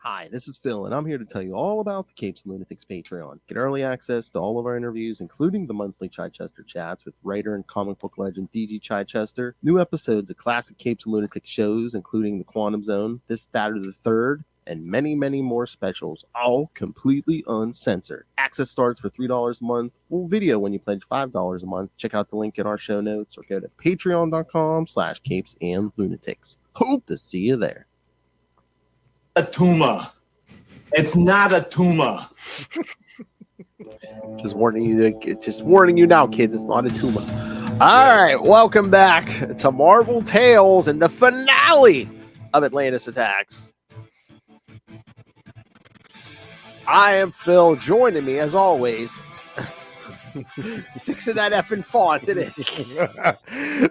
Hi, this is Phil, and I'm here to tell you all about the Capes and Lunatics Patreon. Get early access to all of our interviews, including the monthly Chichester chats with writer and comic book legend DG Chichester, new episodes of classic Capes and Lunatics shows, including The Quantum Zone, This, That, or the Third, and many, many more specials, all completely uncensored. Access starts for $3 a month, full video when you pledge $5 a month. Check out the link in our show notes or go to patreon.com/capesandlunatics. Hope to see you there. A tumor. It's not a tumor. Just warning you now, kids. It's not a tumor. All right, welcome back to Marvel Tales and the finale of Atlantis Attacks. I am Phil. Joining me, as always, fixing that effing font. It is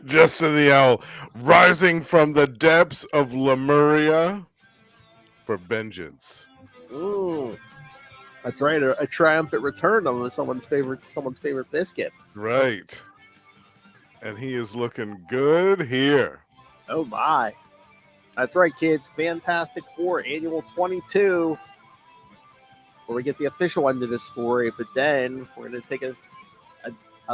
Justin the Owl, rising from the depths of Lemuria for vengeance. Ooh, that's right. A triumphant return of someone's favorite biscuit. Right. And he is looking good here. Oh my. That's right, kids. Fantastic Four Annual 22. Where we get the official end of this story, but then we're going to take a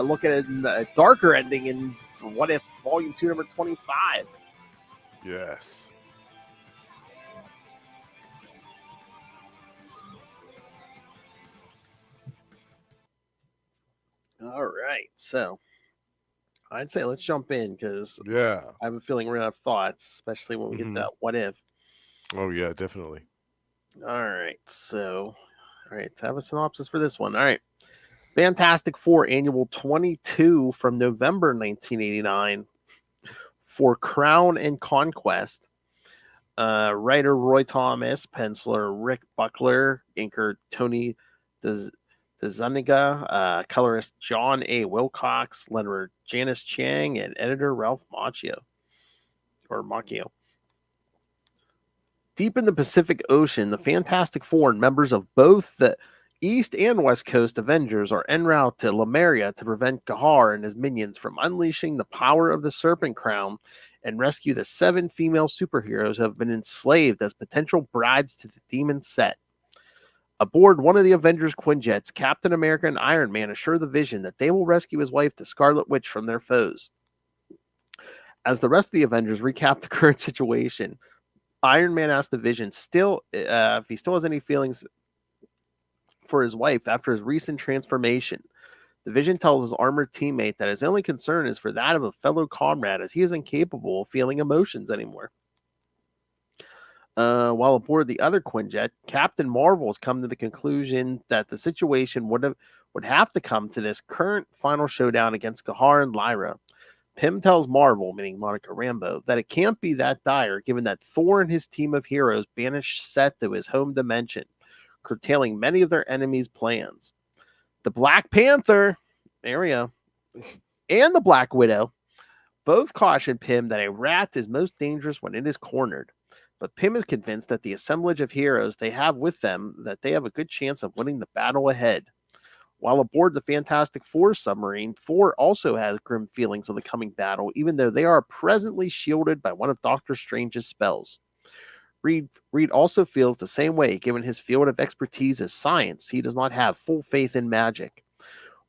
look at a darker ending in What If Volume 2, number 25. Yes. All right, so I'd say let's jump in because Yeah. I have a feeling we're going to have thoughts, especially when we get that What If. Oh, yeah, definitely. All right, so, to have a synopsis for this one. All right. Fantastic Four Annual 22 from November 1989 for Crown and Conquest. Writer Roy Thomas, penciler Rick Buckler, inker Tony DeZuniga, colorist John A. Wilcox, letterer Janice Chang, and editor Ralph Macchio. Deep in the Pacific Ocean, the Fantastic Four and members of both the East and West Coast Avengers are en route to Lemuria to prevent Ghaur and his minions from unleashing the power of the Serpent Crown and rescue the 7 female superheroes who have been enslaved as potential brides to the demon set. Aboard one of the Avengers' Quinjets, Captain America and Iron Man assure the Vision that they will rescue his wife, the Scarlet Witch, from their foes. As the rest of the Avengers recap the current situation, Iron Man asks the Vision if he still has any feelings for his wife after his recent transformation. The Vision tells his armored teammate that his only concern is for that of a fellow comrade, as he is incapable of feeling emotions anymore. While aboard the other Quinjet, Captain Marvel has come to the conclusion that the situation would have to come to this current final showdown against Ghaur and Llyra. Pym tells Marvel, meaning Monica Rambeau, that it can't be that dire given that Thor and his team of heroes banished Set to his home dimension, curtailing many of their enemies' plans. The Black Panther, there we go, and the Black Widow both caution Pym that a rat is most dangerous when it is cornered. But Pym is convinced that the assemblage of heroes they have with them, that they have a good chance of winning the battle ahead. While aboard the Fantastic Four submarine, Thor also has grim feelings of the coming battle, even though they are presently shielded by one of Doctor Strange's spells. Reed also feels the same way, given his field of expertise is science. He does not have full faith in magic.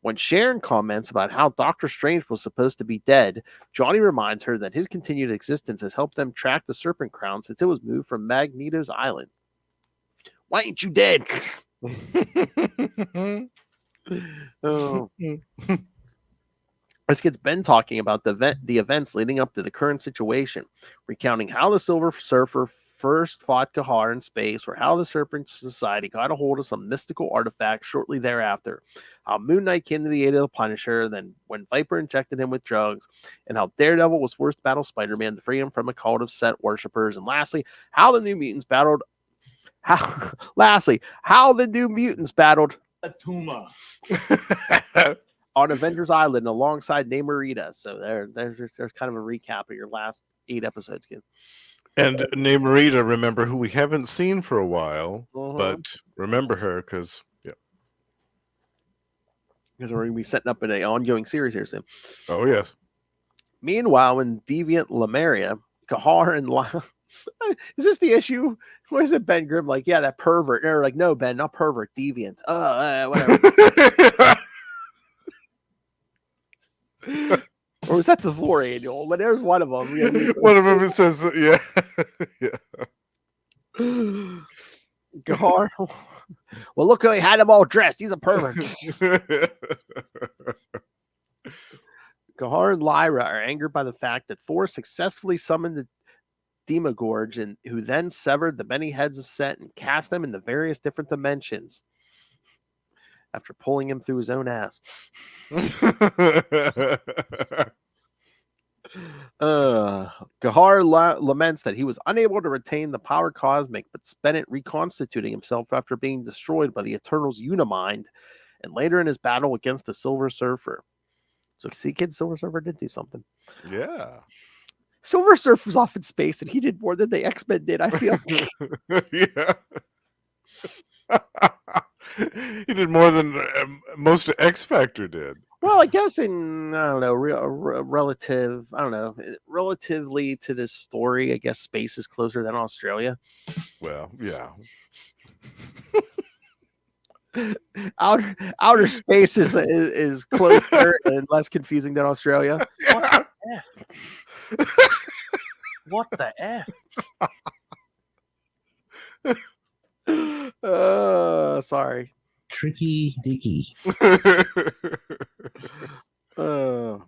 When Sharon comments about how Doctor Strange was supposed to be dead, Johnny reminds her that his continued existence has helped them track the Serpent Crown since it was moved from Magneto's island. Why ain't you dead? Oh. This gets Ben talking about the events leading up to the current situation, recounting how the Silver Surfer first fought Ghaur in space, or how the Serpent Society got a hold of some mystical artifact shortly thereafter, how Moon Knight came to the aid of the Punisher, then when Viper injected him with drugs, and how Daredevil was forced to battle Spider-Man to free him from a cult of Set worshippers, and lastly, how the New Mutants battled A tumor. on Avengers Island alongside Namorita. So there's kind of a recap of your last 8 episodes, kid. And Namorita, remember, who we haven't seen for a while, but remember her because we're going to be setting up an ongoing series here soon. Oh, yes. Meanwhile, in deviant Lemuria, Ghaur and Is this the issue? What is it, Ben Grimm? Like, yeah, that pervert. They're like, no, Ben, not pervert, deviant. Whatever. Or was that the Thor annual? But there's one of them. Yeah, one of them it says, yeah. Ghaur. Well, look how he had them all dressed. He's a pervert. Ghaur and Llyra are angered by the fact that Thor successfully summoned the Demogorge, and who then severed the many heads of Set and cast them into various different dimensions after pulling him through his own ass. Ghaur laments that he was unable to retain the power cosmic, but spent it reconstituting himself after being destroyed by the Eternal's Unimind, and later in his battle against the Silver Surfer. So, see, kids, Silver Surfer did do something. Yeah. Silver Surfer was off in space, and he did more than the X-Men did, I feel. Yeah. He did more than most of X Factor did. Well, I guess relatively to this story, I guess space is closer than Australia. Well, yeah. Outer space is closer and less confusing than Australia. Yeah. What the F? Sorry. Tricky Dicky. Llyra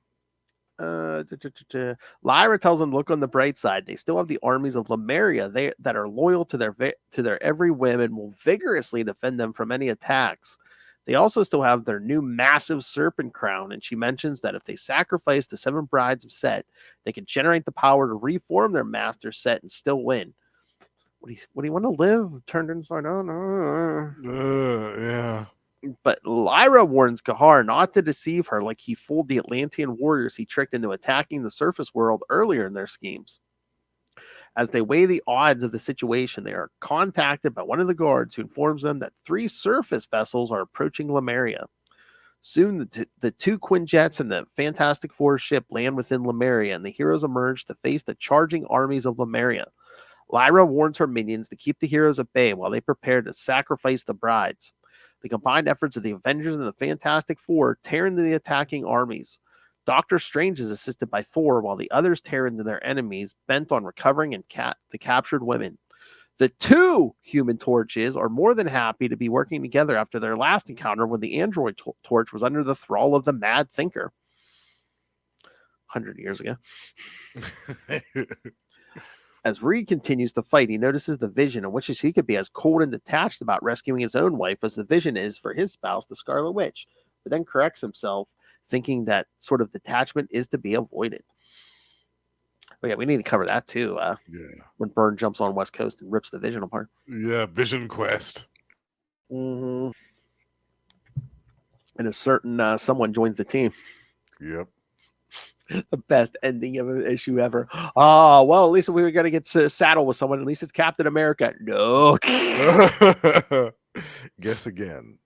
tells them to look on the bright side. They still have the armies of Lemuria that are loyal to their every whim and will vigorously defend them from any attacks. They also still have their new massive serpent crown, and she mentions that if they sacrifice the 7 brides of Set, they can generate the power to reform their master Set and still win. Would he want to live turned inside out? Yeah. But Llyra warns Ghaur not to deceive her like he fooled the Atlantean warriors he tricked into attacking the surface world earlier in their schemes. As they weigh the odds of the situation, they are contacted by one of the guards who informs them that 3 surface vessels are approaching Lemuria. Soon, the 2 Quinjets and the Fantastic Four ship land within Lemuria, and the heroes emerge to face the charging armies of Lemuria. Llyra warns her minions to keep the heroes at bay while they prepare to sacrifice the brides. The combined efforts of the Avengers and the Fantastic Four tear into the attacking armies. Doctor Strange is assisted by Thor, while the others tear into their enemies, bent on recovering the captured women. The 2 Human Torches are more than happy to be working together after their last encounter when the android torch was under the thrall of the Mad Thinker 100 years ago. As Reed continues to fight, he notices the Vision and wishes he could be as cold and detached about rescuing his own wife as the Vision is for his spouse, the Scarlet Witch, but then corrects himself, thinking that sort of detachment is to be avoided. Oh yeah, we need to cover that too. When Byrne jumps on West Coast and rips the Vision apart. Yeah, Vision Quest. Mm-hmm. And a certain someone joins the team. Yep. The best ending of an issue ever. Oh, well, at least we were going to get saddled with someone. At least it's Captain America. No. Guess again.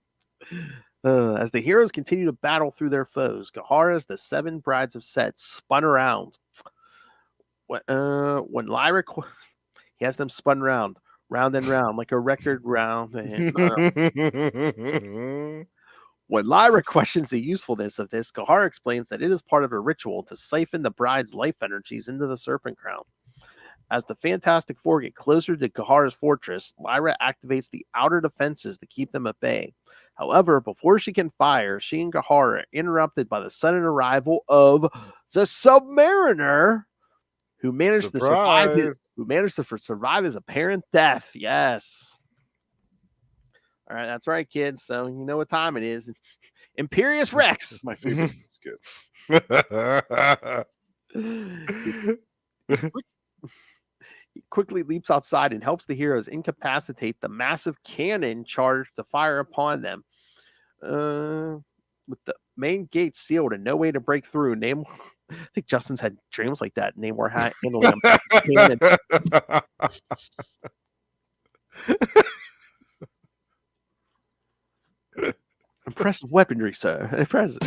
As the heroes continue to battle through their foes, Ghaur's the 7 brides of Set spun around. When Llyra, he has them spun round and round, like a record round. When Llyra questions the usefulness of this, Ghaur explains that it is part of a ritual to siphon the bride's life energies into the Serpent Crown. As the Fantastic Four get closer to Ghaur's fortress, Llyra activates the outer defenses to keep them at bay. However, before she can fire, she and Ghaur are interrupted by the sudden arrival of the Submariner, who managed to survive his apparent death. Yes. All right, that's right, kids. So you know what time it is. Imperious Rex. My favorite skit. He quickly leaps outside and helps the heroes incapacitate the massive cannon charged to fire upon them. With the main gate sealed and no way to break through, I think Justin's had dreams like that. Namor handling a cannon. Impressive weaponry, sir. Impressive.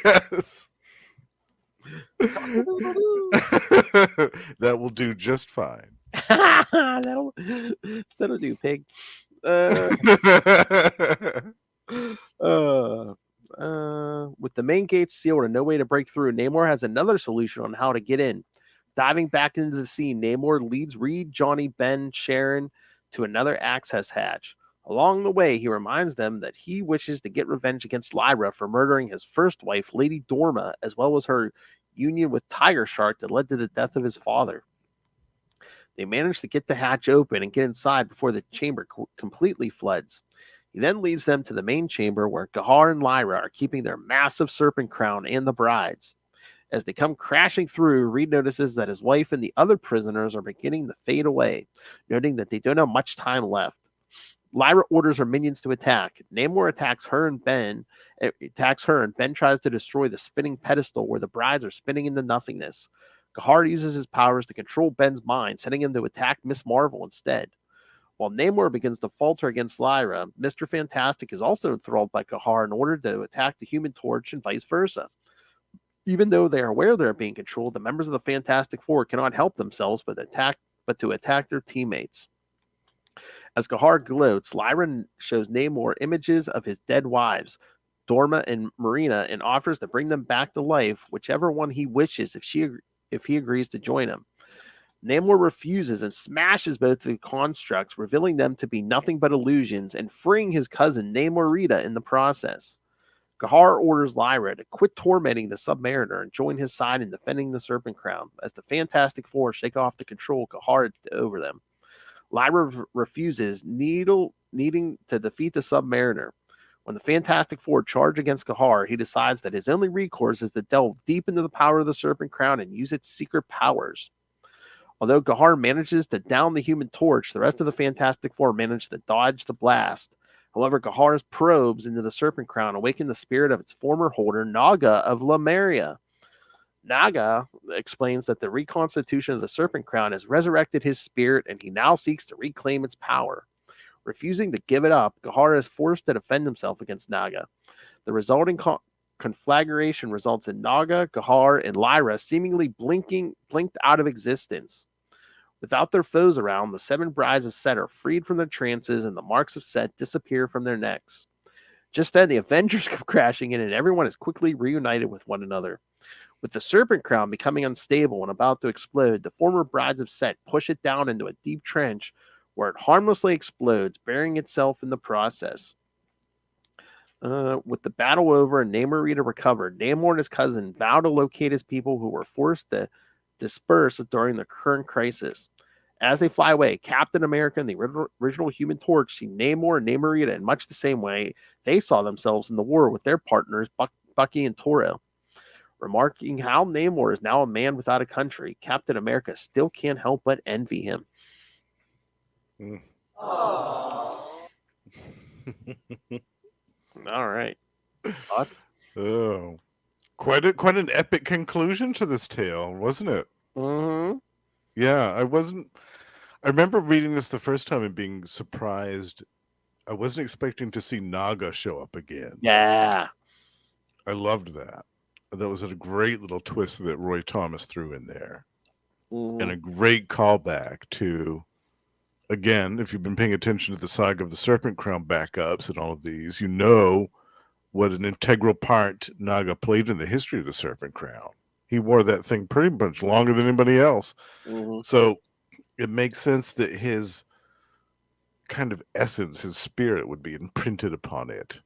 Yes. That will do just fine. that'll do, pig. Uh, with the main gates sealed and no way to break through, Namor has another solution on how to get in. Diving back into the scene, Namor leads Reed, Johnny, Ben, Sharon to another access hatch. Along the way, he reminds them that he wishes to get revenge against Llyra for murdering his first wife, Lady Dorma, as well as her union with Tiger Shark that led to the death of his father. They manage to get the hatch open and get inside before the chamber completely floods. He then leads them to the main chamber where Ghaur and Llyra are keeping their massive serpent crown and the brides. As they come crashing through, Reed notices that his wife and the other prisoners are beginning to fade away, noting that they don't have much time left. Llyra orders her minions to attack. Namor attacks her, and Ben tries to destroy the spinning pedestal where the brides are spinning into nothingness. Ghaur uses his powers to control Ben's mind, sending him to attack Miss Marvel instead. While Namor begins to falter against Llyra, Mr. Fantastic is also enthralled by Ghaur and ordered to attack the Human Torch and vice versa. Even though they are aware they are being controlled, the members of the Fantastic Four cannot help themselves but to attack their teammates. As Ghaur gloats, Llyra shows Namor images of his dead wives, Dorma and Marina, and offers to bring them back to life, whichever one he wishes if he agrees to join him. Namor refuses and smashes both the constructs, revealing them to be nothing but illusions and freeing his cousin Namorita in the process. Ghaur orders Llyra to quit tormenting the Submariner and join his side in defending the Serpent Crown, as the Fantastic Four shake off the control Ghaur had over them. Llyra refuses, needing to defeat the Submariner. When the Fantastic Four charge against Ghaur, he decides that his only recourse is to delve deep into the power of the Serpent Crown and use its secret powers. Although Ghaur manages to down the Human Torch, the rest of the Fantastic Four manage to dodge the blast. However, Ghaur's probes into the Serpent Crown awaken the spirit of its former holder, Naga of Lemuria. Naga explains that the reconstitution of the Serpent Crown has resurrected his spirit, and he now seeks to reclaim its power. Refusing to give it up, Ghaur is forced to defend himself against Naga. The resulting conflagration results in Naga, Ghaur, and Llyra seemingly blinked out of existence. Without their foes around, the 7 brides of Set are freed from their trances, and the marks of Set disappear from their necks. Just then, the Avengers come crashing in, and everyone is quickly reunited with one another. With the Serpent Crown becoming unstable and about to explode, the former brides of Set push it down into a deep trench where it harmlessly explodes, burying itself in the process. With the battle over and Namorita recovered, Namor and his cousin vow to locate his people who were forced to disperse during the current crisis. As they fly away, Captain America and the original Human Torch see Namor and Namorita in much the same way they saw themselves in the war with their partners, Bucky and Toro. Remarking how Namor is now a man without a country, Captain America still can't help but envy him. All right. Thoughts? Oh, quite an epic conclusion to this tale, wasn't it? Mm-hmm. Yeah, I remember reading this the first time and being surprised. I wasn't expecting to see Naga show up again. Yeah. I loved that. That was a great little twist that Roy Thomas threw in there. Mm-hmm. And a great callback to, again, if you've been paying attention to the saga of the Serpent Crown backups and all of these, you know what an integral part Naga played in the history of the Serpent Crown. He wore that thing pretty much longer than anybody else. Mm-hmm. So it makes sense that his kind of essence, his spirit would be imprinted upon it.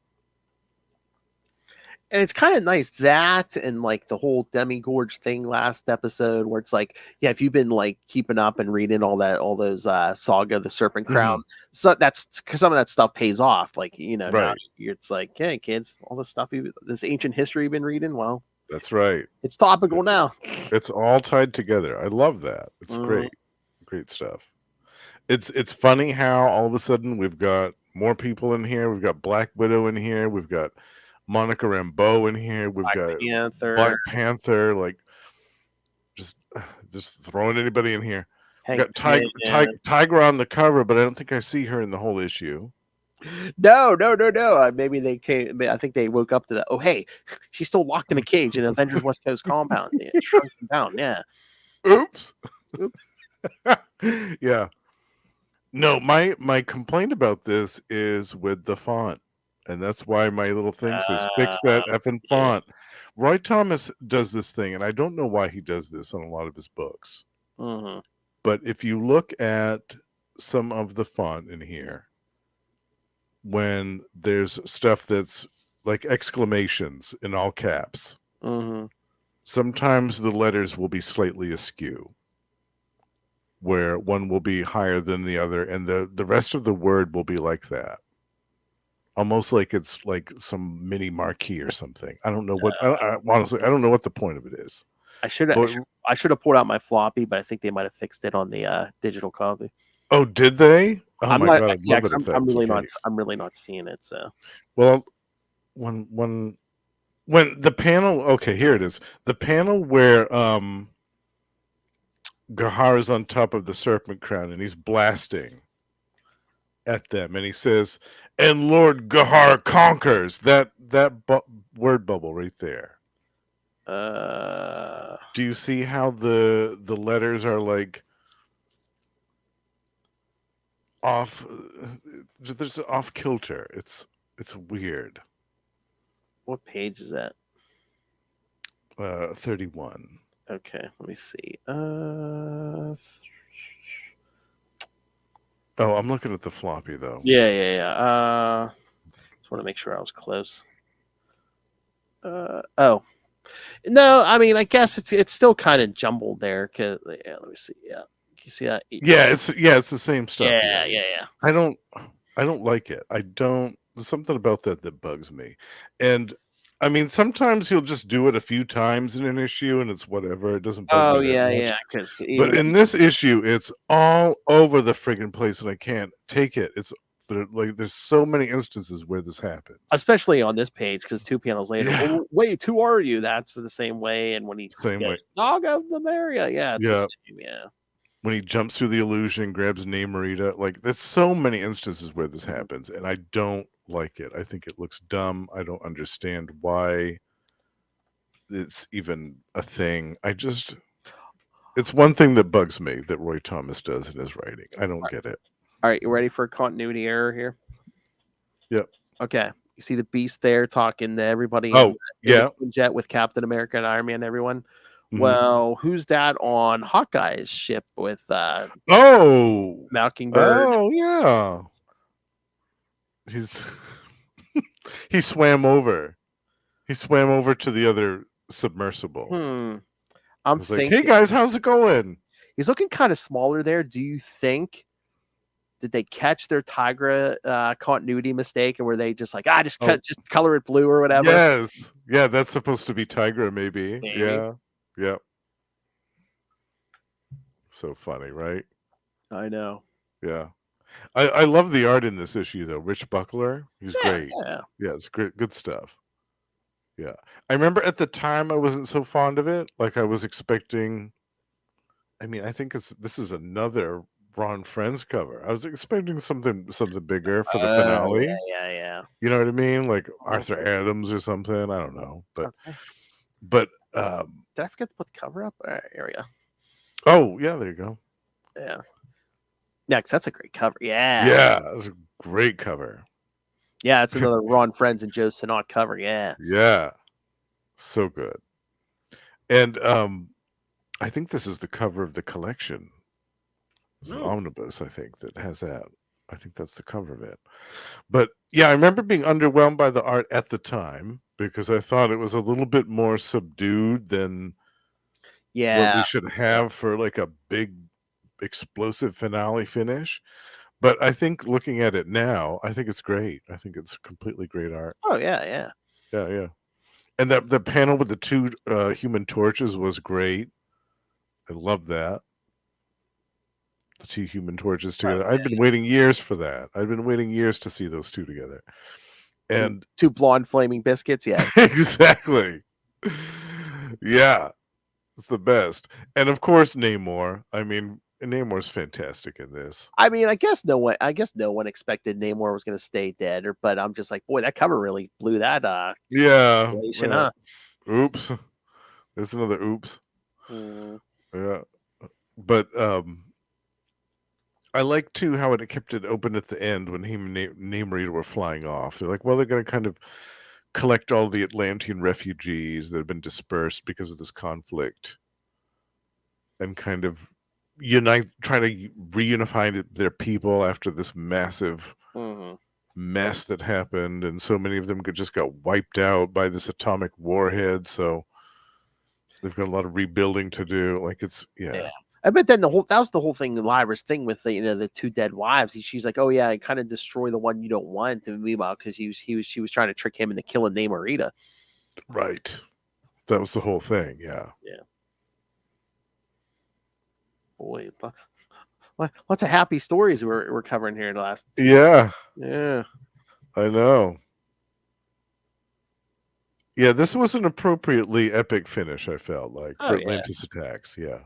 And it's kind of nice that, and like the whole Demigorge thing last episode, where it's like, yeah, if you've been like keeping up and reading all those saga, the Serpent Crown, so that's some of that stuff pays off. Like, you know, Right. now it's like, hey kids, all this stuff, this ancient history you've been reading, well, That's right. it's topical now. It's all tied together. I love that. It's great stuff. It's funny how all of a sudden we've got more people in here. We've got Black Widow in here. We've got Monica Rambeau in here. We've got Black Panther. Like just throwing anybody in here. We got Tiger on the cover, but I don't think I see her in the whole issue. No. Maybe they came. I think they woke up to that. Oh, hey, she's still locked in a cage in Avengers West Coast compound. Yeah, shrunken down. Yeah. Oops. Yeah. No, my complaint about this is with the font. And that's why my little thing says fix that effing yeah. font. Roy Thomas does this thing, and I don't know why he does this on a lot of his books. Mm-hmm. But if you look at some of the font in here, when there's stuff that's like exclamations in all caps, Mm-hmm. sometimes the letters will be slightly askew, where one will be higher than the other, and the rest of the word will be like that. Almost like it's like some mini marquee or something. I don't know what. Honestly, I don't know what the point of it is. I should But have pulled out my floppy, but I think they might have fixed it on the digital copy. oh, did they? Oh I'm my not. god, I'd Yeah, love 'cause it if that I'm was the really not. case. I'm really not seeing it. So Well, when the panel. Okay, here it is. The panel where Ghaur is on top of the serpent crown and he's blasting at them, and he says, "And Lord Ghaur conquers." That word bubble right there. Do you see how the letters are like off? There's off kilter. It's weird. what page is that? 31. Okay, let me see. Oh, I'm looking at the floppy though. Yeah. Just want to make sure I was close. Oh no, I mean, I guess it's still kind of jumbled there. Cause yeah, let me see. Yeah, you see that? Yeah, it's the same stuff. Yeah. I don't like it. There's something about that bugs me. And I mean, sometimes he'll just do it a few times in an issue and it's whatever. It doesn't bug Oh me that much. yeah. Because But in this issue, it's all over the friggin' place and I can't take it. There's so many instances where this happens. especially on this page, because 2 panels later, Yeah. "Oh, wait, who are you?" That's the same way. And when he Same goes, way. "Dog of the Maria," yeah, it's the Yeah. same, yeah. When he jumps through the illusion, grabs Namorita, like there's so many instances where this happens, and I don't like it. I think it looks dumb. I don't understand why it's even a thing. It's one thing that bugs me that Roy Thomas does in his writing. I don't get it. All right, you ready for a continuity error here? Yep. Okay. You see the Beast there talking to everybody Oh, in yeah. the jet with Captain America and Iron Man and everyone. Mhm. Well, who's that on Hawkeye's ship with Oh. Mockingbird? Oh, yeah. He swam over. He swam over to the other submersible. I I'm was like, thinking "Hey guys, how's it going?" he's looking kind of smaller there. Do you think did they catch their Tigra continuity mistake, and were they just like, just color it blue or whatever? Yes. Yeah, that's supposed to be Tigra, maybe. Maybe. Yeah. Yeah. So funny, right? I know. Yeah. I love the art in this issue though. Rich Buckler, he's great. Yeah. Yeah, it's good stuff. Yeah. I remember at the time I wasn't so fond of it. Like I was expecting, I mean, I think this is another Ron Friends cover. I was expecting something bigger for the finale. Yeah. You know what I mean? Like Arthur Adams or something. I don't know. But Okay. but Did I forget to put the cover up? Area. oh yeah, there you go. Yeah. Yeah, because that's a great cover. Yeah. Yeah, it was a great cover. Yeah, it's another Ron Friends and Joe Sinnott cover. Yeah. Yeah. So good. And I think this is the cover of the collection. It's an omnibus, I think, that has that. I think that's the cover of it. But yeah, I remember being underwhelmed by the art at the time because I thought it was a little bit more subdued than what we should have for like a big explosive finale finish. But I think looking at it now, I think it's great. I think it's completely great art. Oh yeah. Yeah. And the panel with the 2 Human Torches was great. I love that. The 2 Human Torches together. I've been waiting years for that. I've been waiting years to see those 2 together. And 2 blonde flaming biscuits. Yeah. exactly. Yeah. It's the best. And of course Namor. I mean, Namor's fantastic in this. I mean, I guess no one expected Namor was going to stay dead, but I'm just like, boy, that cover really blew that. Yeah. Huh? Oops. There's another oops. Mm. Yeah. But I like too how it kept it open at the end when him and Namor were flying off. They're like, well, they're going to kind of collect all the Atlantean refugees that have been dispersed because of this conflict, and kind of try to reunify their people after this massive mess that happened, and so many of them just got wiped out by this atomic warhead. So they've got a lot of rebuilding to do. Like yeah. I bet then that was the whole thing. Lyra's thing with the two dead wives. She's like, oh yeah, I kind of destroy the one you don't want. And meanwhile, because she was trying to trick him into killing Namorita. Right. That was the whole thing. Yeah. Yeah. Boy, lots of happy stories we're covering here in the last. Yeah. Yeah. I know. Yeah, this was an appropriately epic finish, I felt like, for Atlantis Attacks. Yeah.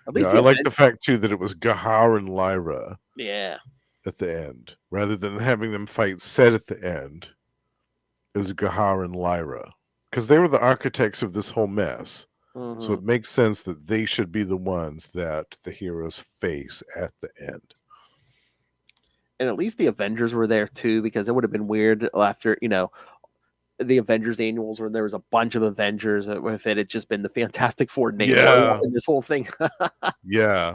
At least I like the fact too that it was Ghaur and Llyra. Yeah. At the end, rather than having them fight set at the end, it was Ghaur and Llyra, because they were the architects of this whole mess. So it makes sense that they should be the ones that the heroes face at the end. And at least the Avengers were there too, because it would have been weird after the Avengers annuals where there was a bunch of Avengers if it had just been the Fantastic Four name in this whole thing. Yeah.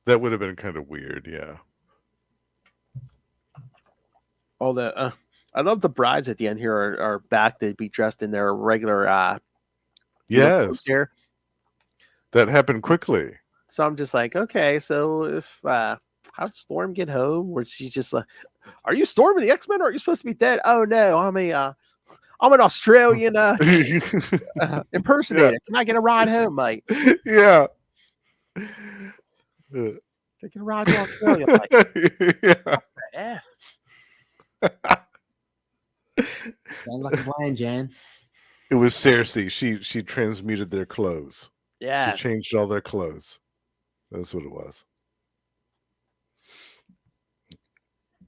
That would have been kind of weird, yeah. All the I love the brides at the end here are back to be dressed in their regular yes. Hair. That happened quickly. So I'm just like, okay, so if how'd Storm get home? Where she's just like, are you Storm of the X-Men or are you supposed to be dead? Oh no, I'm an Australian impersonator. Yeah. Can I get a ride home, mate? Yeah. Taking a ride to Australia, mate. Yeah. Sounds like a plan, Jan. It was Cersei. She transmuted their clothes. Yeah. She changed all their clothes. That's what it was.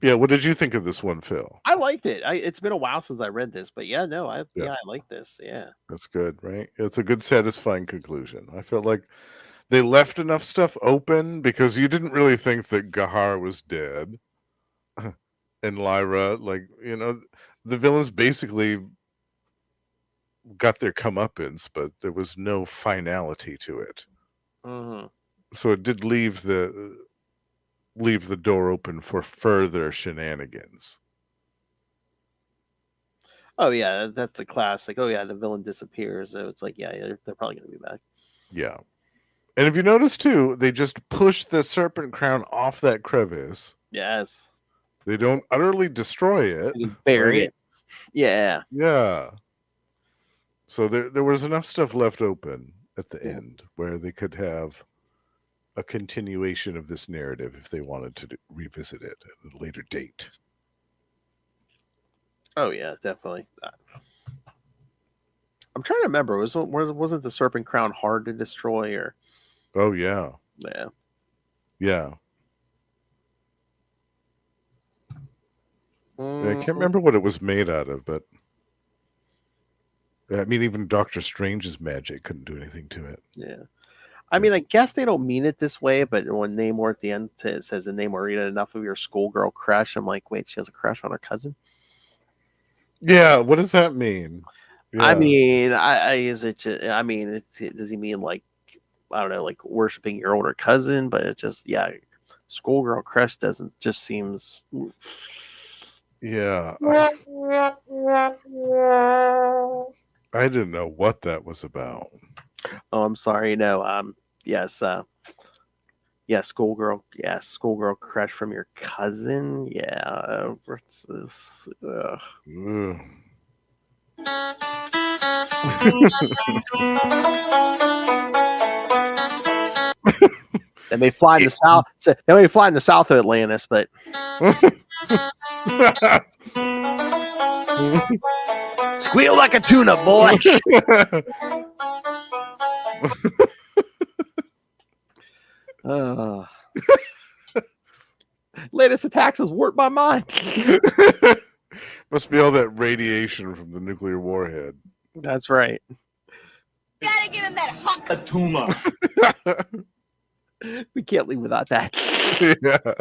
Yeah, what did you think of this one, Phil? I liked it. It's been a while since I read this, but yeah, no, I like this. Yeah. That's good, right? It's a good, satisfying conclusion. I felt like they left enough stuff open because you didn't really think that Ghaur was dead. And Llyra, the villains basically got their comeuppance, but there was no finality to it. So it did leave the door open for further shenanigans. Oh yeah, that's the classic. Oh yeah, the villain disappears. So it's like, yeah, they're probably gonna be back. Yeah. And if you notice too, they just push the serpent crown off that crevice. Yes. They don't utterly destroy it. You bury it. Yeah. Yeah. So there was enough stuff left open at the end where they could have a continuation of this narrative if they wanted to revisit it at a later date. Oh yeah, definitely. I'm trying to remember. Wasn't the serpent crown hard to destroy? Or oh yeah, yeah. I can't remember what it was made out of, but I mean, even Doctor Strange's magic couldn't do anything to it. Yeah. I mean, I guess they don't mean it this way, but when Namor at the end says the Namorita, enough of your schoolgirl crush, I'm like, wait, she has a crush on her cousin? Yeah, what does that mean? Yeah. I mean, is it just, I mean, does he mean like, I don't know, like worshiping your older cousin? But it just, schoolgirl crush just seems. Yeah. I didn't know what that was about. Oh, I'm sorry. No. Yes. Schoolgirl. Yes, schoolgirl crush from your cousin. Yeah. What's this? They may fly in the south. They may fly in the south of Atlantis, but. Squeal like a tuna, boy. Latest attacks has warped my mind. Must be all that radiation from the nuclear warhead. That's right. You gotta give him that hunk of tumor. We can't leave without that. Yeah.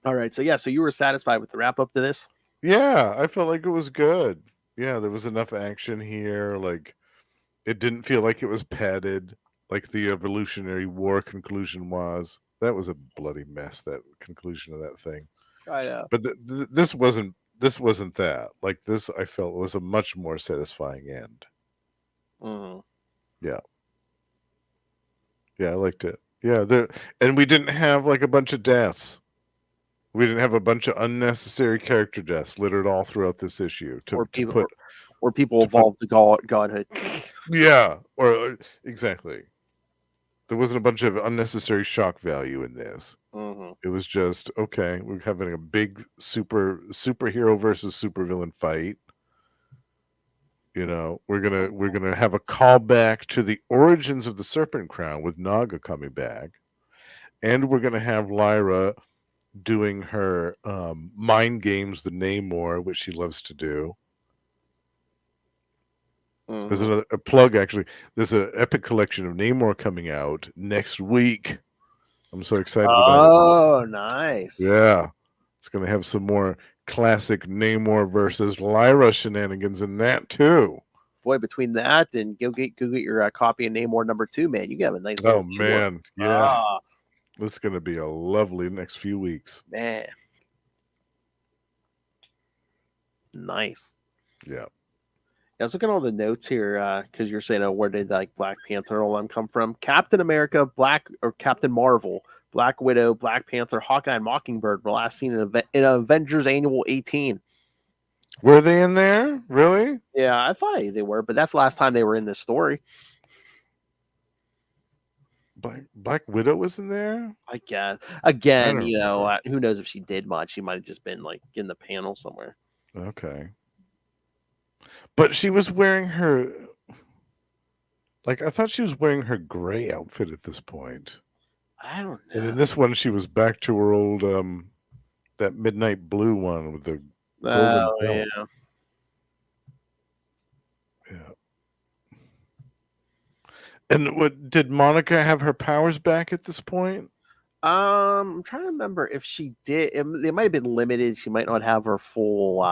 All right. So you were satisfied with the wrap up to this? Yeah, I felt like it was good. Yeah, there was enough action here. Like, it didn't feel like it was padded, like the Evolutionary War conclusion was. That was a bloody mess, that conclusion of that thing. I know. But this wasn't. This wasn't that. Like, this, I felt was a much more satisfying end. Mm. Yeah. Yeah, I liked it. Yeah, and we didn't have like a bunch of deaths. We didn't have a bunch of unnecessary character deaths littered all throughout this issue Or to people, put or people to put evolve to godhood. yeah, or exactly. There wasn't a bunch of unnecessary shock value in this. Mm-hmm. It was just okay. We're having a big superhero versus supervillain fight. You know, we're gonna have a callback to the origins of the Serpent Crown with Naga coming back, and we're gonna have Llyra doing her mind games, the Namor, which she loves to do. There's Mm-hmm. a plug, actually. There's an epic collection of Namor coming out next week. I'm so excited about it. Oh, nice. Yeah. It's going to have some more classic Namor versus Llyra shenanigans in that, too. Boy, between that and go get your copy of Namor #2, man. You got a nice. Oh, little Namor. man. Yeah. Ah, It's going to be a lovely next few weeks. man. Nice. Yeah. I was looking at all the notes here because you're saying, where did like Black Panther and all them come from? Captain America, Captain Marvel, Black Widow, Black Panther, Hawkeye, and Mockingbird were last seen in Avengers Annual 18. Were they in there? Really? Yeah, I thought they were, but that's the last time they were in this story. Black Widow was in there? I guess. Again, I don't who knows if she did much? She might have just been like in the panel somewhere. Okay. But she was wearing her, like, I thought she was wearing her gray outfit at this point. I don't know. And in this one, she was back to her old, that midnight blue one with the golden belt. Yeah. Yeah. And what did Monica have her powers back at this point? I'm trying to remember if she did. They might have been limited. She might not have her full.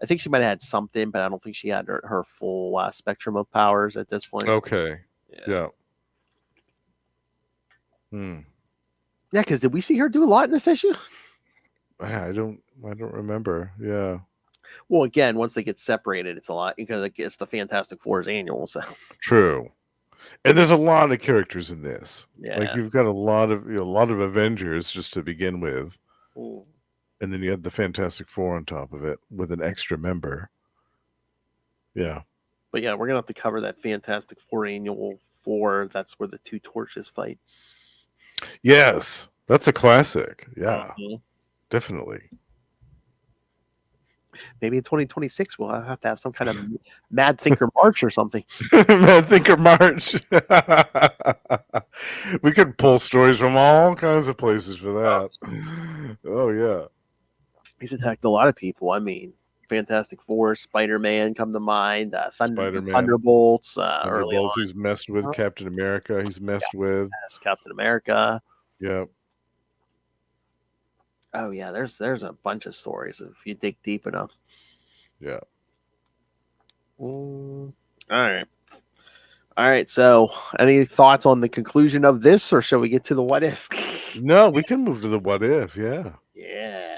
I think she might have had something, but I don't think she had her full spectrum of powers at this point. Okay. Yeah. Yeah, because did we see her do a lot in this issue? I don't remember. Yeah. Well, again, once they get separated, it's a lot because it's the Fantastic Four's annual. So True. And there's a lot of characters in this. yeah, Like, you've got a lot of Avengers just to begin with. Ooh. And then you had the Fantastic Four on top of it with an extra member. Yeah. But yeah, we're gonna have to cover that Fantastic Four Annual 4. That's where the two torches fight. Yes, that's a classic. Yeah, Mm-hmm. definitely. Maybe in 2026 we'll have to have some kind of Mad Thinker March or something. Mad Thinker March. We could pull stories from all kinds of places for that. Oh yeah. He's attacked a lot of people. I mean, Fantastic Four, Spider-Man come to mind. Spider-Man, Thunderbolts. Early on. He's messed with. Captain America. He's messed with. Yes, Captain America. Yeah. Oh yeah, there's a bunch of stories if you dig deep enough. Yeah. All right. So, any thoughts on the conclusion of this, or shall we get to the what if? No, we can move to the what if. Yeah. Yeah.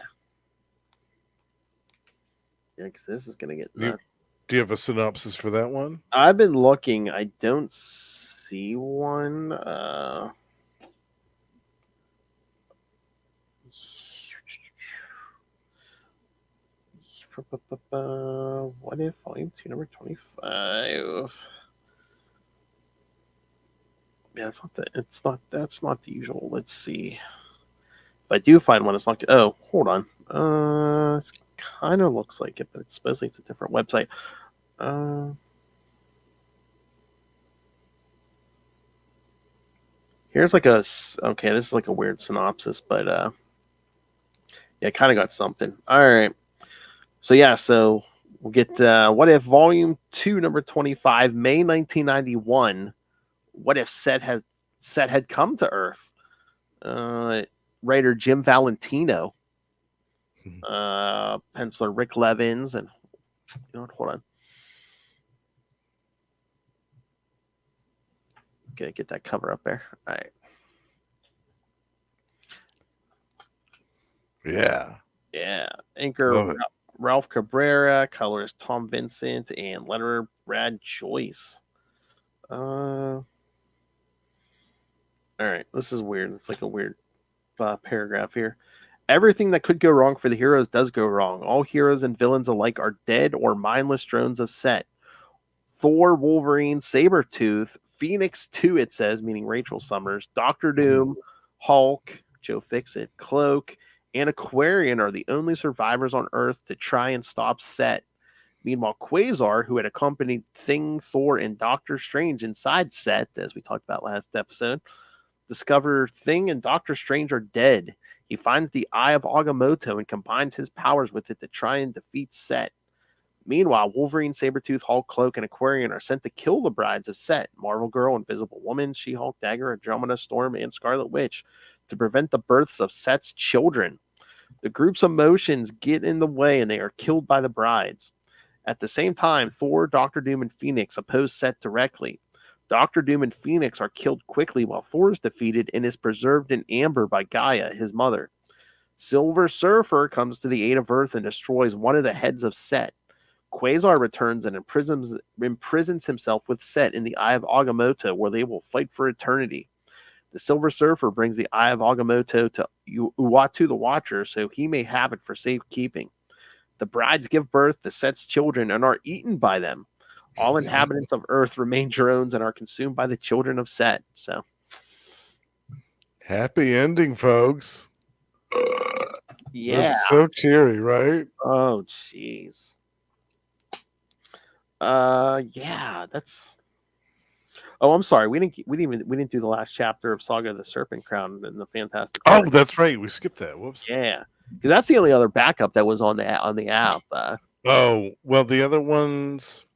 Yeah, because this is gonna get nuts. Do you have a synopsis for that one? I've been looking. I don't see one. What if volume 2 number 25? Yeah, that's not the usual. Let's see. If I do find one, it's not. Oh, hold on. It kind of looks like it, but supposedly it's a different website. Here's like okay, this is like a weird synopsis, but yeah, kind of got something. All right. So yeah, so we'll get what if volume 2 number 25, May 1991. what if Set had come to Earth? Writer Jim Valentino, penciler Rick Levins, and hold on. Okay, get that cover up there. All right. Yeah. Anchor Ralph Cabrera, colorist Tom Vincent, and letterer Brad Joyce. All right, this is weird. It's like a weird paragraph here. Everything that could go wrong for the heroes does go wrong. All heroes and villains alike are dead or mindless drones of Set. Thor, Wolverine, Sabretooth, Phoenix 2, it says, meaning Rachel Summers, Doctor Doom, Hulk, Joe Fixit, Cloak, and Aquarian are the only survivors on Earth to try and stop Set. Meanwhile, Quasar, who had accompanied Thing, Thor, and Doctor Strange inside Set, as we talked about last episode, discover Thing and Doctor Strange are dead. He finds the Eye of Agamotto and combines his powers with it to try and defeat Set. Meanwhile, Wolverine, Sabretooth, Hulk, Cloak, and Aquarian are sent to kill the brides of Set, Marvel Girl, Invisible Woman, She-Hulk, Dagger, Andromeda, Storm, and Scarlet Witch, to prevent the births of Set's children. The group's emotions get in the way and they are killed by the brides. At the same time, Thor, Doctor Doom, and Phoenix oppose Set directly. Doctor Doom and Phoenix are killed quickly while Thor is defeated and is preserved in amber by Gaia, his mother. Silver Surfer comes to the aid of Earth and destroys one of the heads of Set. Quasar returns and imprisons himself with Set in the Eye of Agamotto, where they will fight for eternity. The Silver Surfer brings the Eye of Agamotto to Uatu the Watcher so he may have it for safekeeping. The brides give birth to Set's children and are eaten by them. All inhabitants of Earth remain drones and are consumed by the children of Set. So, happy ending, folks. Yeah. That's so cheery, right? Oh, jeez. Yeah, that's. Oh, I'm sorry. We didn't do the last chapter of Saga of the Serpent Crown and the Fantastic Four. Oh, that's right. We skipped that. Whoops. Yeah, because that's the only other backup that was on the app. Oh, well, the other ones,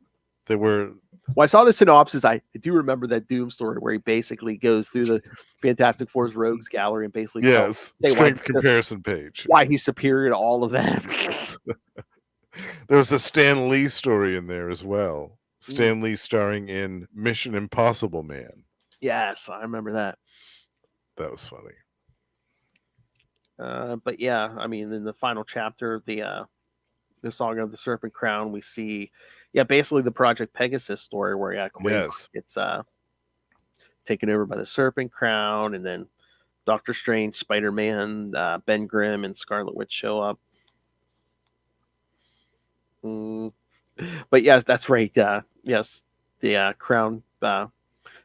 they were. Well, I saw the synopsis. I do remember that Doom story where he basically goes through the Fantastic Four's rogues gallery and basically Yes, strength comparison page. Why he's superior to all of them. There was a Stan Lee story in there as well. Stan Lee starring in Mission Impossible Man. Yes, I remember that. That was funny. But yeah, I mean, in the final chapter of the Saga of the Serpent Crown, we see, basically the Project Pegasus story where Quasar gets taken over by the Serpent Crown, and then Doctor Strange, Spider-Man, Ben Grimm, and Scarlet Witch show up. But yes, that's right. Yes, the Crown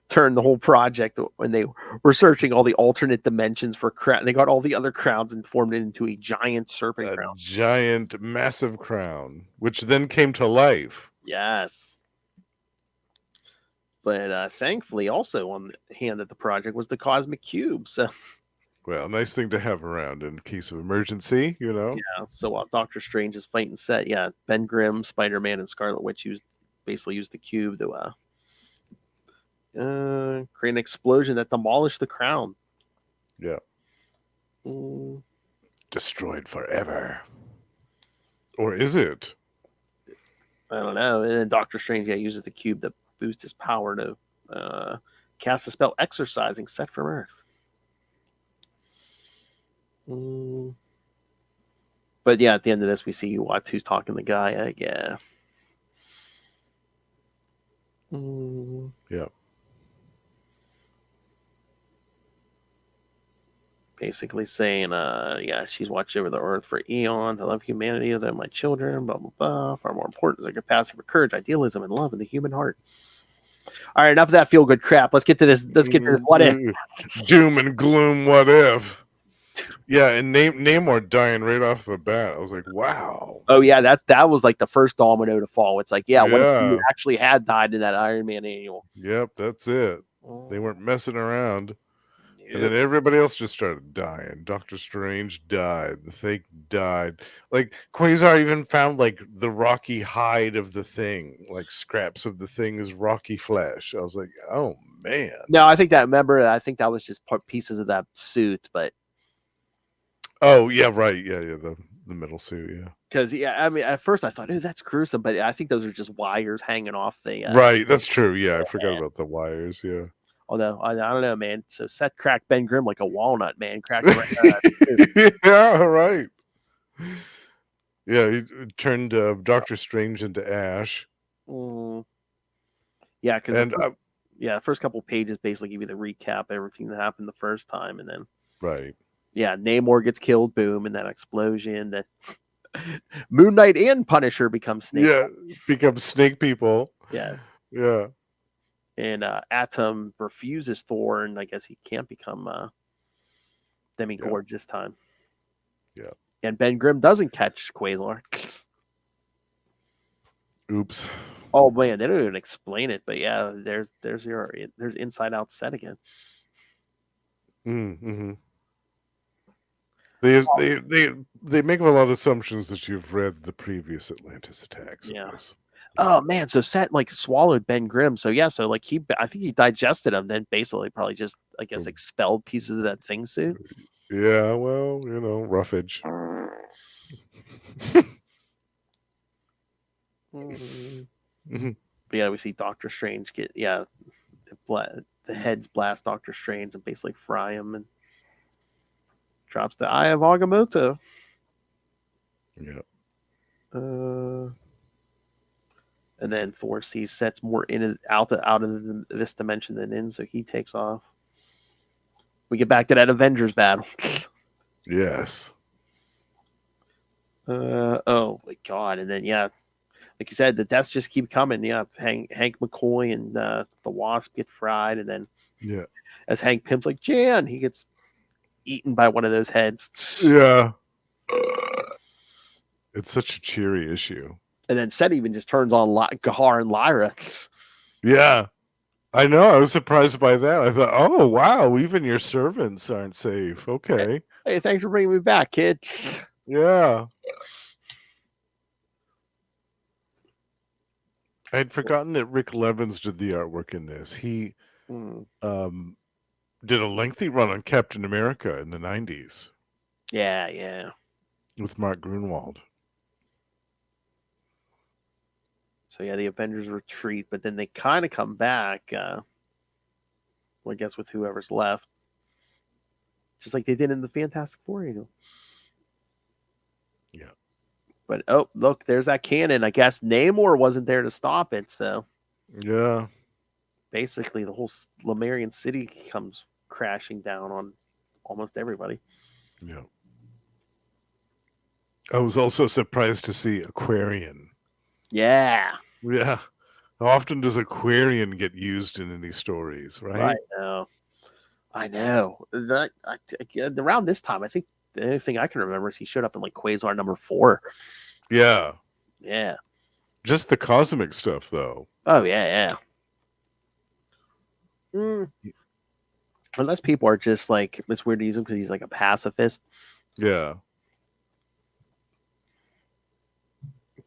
turned the whole project when they were searching all the alternate dimensions for crown. They got all the other crowns and formed it into a giant serpent crown. Giant, massive crown, which then came to life. Yes. But thankfully, also on the hand of the project was the Cosmic Cube. So, well, nice thing to have around in case of emergency, Yeah. So while Doctor Strange is fighting Set, Ben Grimm, Spider-Man, and Scarlet Witch basically used the cube to create an explosion that demolished the crown. Yeah. Destroyed forever. Or is it? I don't know. And then Doctor Strange uses the cube to boost his power to cast the spell Exorcising Set from Earth. But at the end of this, we see Uatu's talking to Gaia. Yeah. Basically saying, she's watched over the Earth for eons. I love humanity. They're my children. Blah blah blah. Far more important is their capacity for courage, idealism, and love in the human heart. All right, enough of that feel good crap. Let's get to this. What if? Doom and gloom. What if? Yeah, and Namor dying right off the bat. I was like, wow. Oh yeah, that was like the first domino to fall. It's like, what if you actually had died in that Iron Man annual? Yep, that's it. They weren't messing around. And then everybody else just started dying. Doctor Strange died. The Thing died. Like Quasar even found like the rocky hide of the Thing, like scraps of the Thing's rocky flesh. I was like, oh man. No, I think that was just pieces of that suit, but Oh yeah, right. Yeah, the metal suit. Yeah. because I mean, at first I thought, oh, that's gruesome, but I think those are just wires hanging off the. Right, that's true. Yeah, I forgot about the wires. Yeah. Although I don't know, man. So Seth cracked Ben Grimm like a walnut, man. Cracked. Yeah, right. Yeah, he turned Doctor Strange into ash. Yeah, because and the first couple pages basically give you the recap of everything that happened the first time, and then right. Yeah, Namor gets killed, boom, and that explosion. That Moon Knight and Punisher become Snake. Yeah, become Snake people. Yes. Yeah. And Atom refuses Thor, and I guess he can't become Demigorge this time. Yeah. And Ben Grimm doesn't catch Quasar. Oops. Oh man, they don't even explain it, but yeah, there's Inside Out set again. Mm-hmm. They make a lot of assumptions that you've read the previous Atlantis Attacks. Yeah. Oh man, so Set like swallowed Ben Grimm. So yeah, so like I think he digested him, then basically probably just I guess expelled pieces of that Thing suit. Yeah, well, roughage. But yeah, we see Doctor Strange get the heads blast Doctor Strange and basically fry him and drops the Eye of Agamotto. Yeah. And then Thor sees Set's more out of this dimension than in, so he takes off. We get back to that Avengers battle. Yes. Oh my god! And then like you said, the deaths just keep coming. Yeah, Hank McCoy and the Wasp get fried, and then as Hank Pym's like Jan, he gets eaten by one of those heads. Yeah. It's such a cheery issue. And then Set even just turns on Ghaur and Llyra. Yeah. I know. I was surprised by that. I thought, oh, wow, even your servants aren't safe. Okay. Hey, thanks for bringing me back, kid. Yeah. I'd forgotten that Rick Levins did the artwork in this. He did a lengthy run on Captain America in the 90s. Yeah. With Mark Grunwald. So the Avengers retreat, but then they kind of come back. I guess with whoever's left, just like they did in the Fantastic Four. Yeah. But oh, look, there's that cannon. I guess Namor wasn't there to stop it, so yeah. Basically, the whole Lemurian city comes crashing down on almost everybody. Yeah. I was also surprised to see Aquarian. Yeah. Yeah. How often does Aquarian get used in any stories, right? I know. Around this time, I think the only thing I can remember is he showed up in like Quasar number 4. Yeah. Yeah. Just the cosmic stuff, though. Oh, yeah. Unless people are just like, it's weird to use him because he's like a pacifist. Yeah.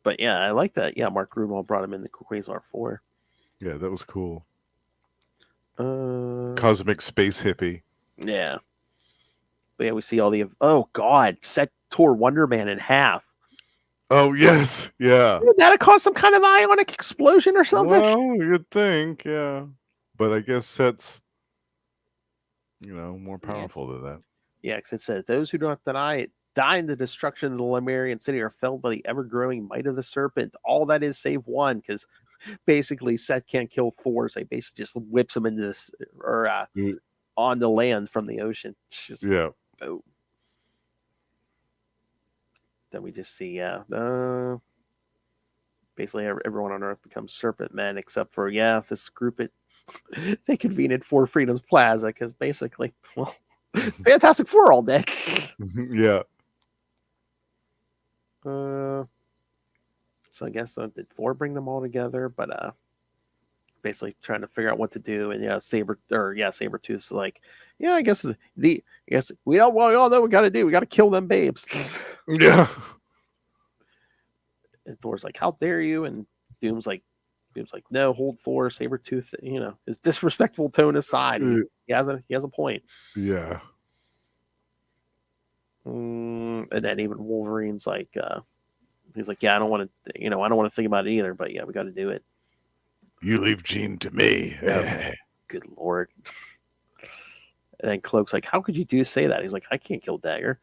But yeah, I like that. Yeah, Mark Grunwald brought him in the Quasar 4. Yeah, that was cool. Cosmic space hippie. Yeah. But yeah, we see all the... Oh, God. Set tore Wonder Man in half. Oh, yes. Yeah. Would that have caused some kind of ionic explosion or something? Well, you'd think, yeah. But I guess Set's, more powerful than that. Yeah, because it says, those who don't deny it die in the destruction of the Lemurian city are felled by the ever-growing might of the serpent. All that is save one, because basically Set can't kill Thor, so he basically just whips him into this, or on the land from the ocean. Just, boom. Then we just see, basically everyone on Earth becomes serpent men, except for, this group, they convene at Four Freedoms Plaza, because basically, well, Fantastic Four all day. Yeah. So I guess did Thor bring them all together? But basically trying to figure out what to do, and Sabretooth is like, yeah, I guess I guess we all know what we got to do. We got to kill them babes. Yeah. And Thor's like, how dare you? And Doom's like, no, hold Thor, Sabretooth, his disrespectful tone aside. He has a point. Yeah. And then even Wolverine's like, he's like, yeah, I don't want to think about it either, but yeah, we got to do it. You leave Jean to me. Good Lord. And then Cloak's like, how could you say that? He's like, I can't kill Dagger.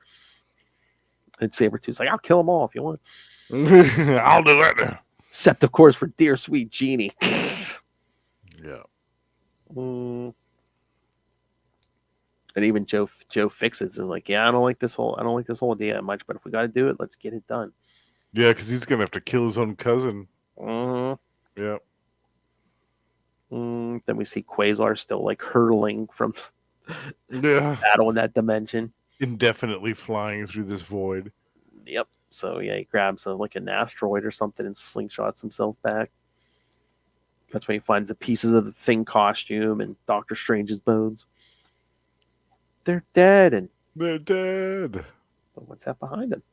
And Sabretooth's like, I'll kill them all if you want. I'll do it. Except, of course, for dear sweet Jeannie. Yeah. And even Joe Fixits is like, yeah, I don't like this whole idea that much, but if we got to do it, let's get it done. Yeah, because he's gonna have to kill his own cousin. Yeah. Then we see Quasar still like hurtling from battle in that dimension, indefinitely flying through this void. Yep. So yeah, he grabs like an asteroid or something and slingshots himself back. That's when he finds the pieces of the Thing costume and Doctor Strange's bones. They're dead. But what's that behind him?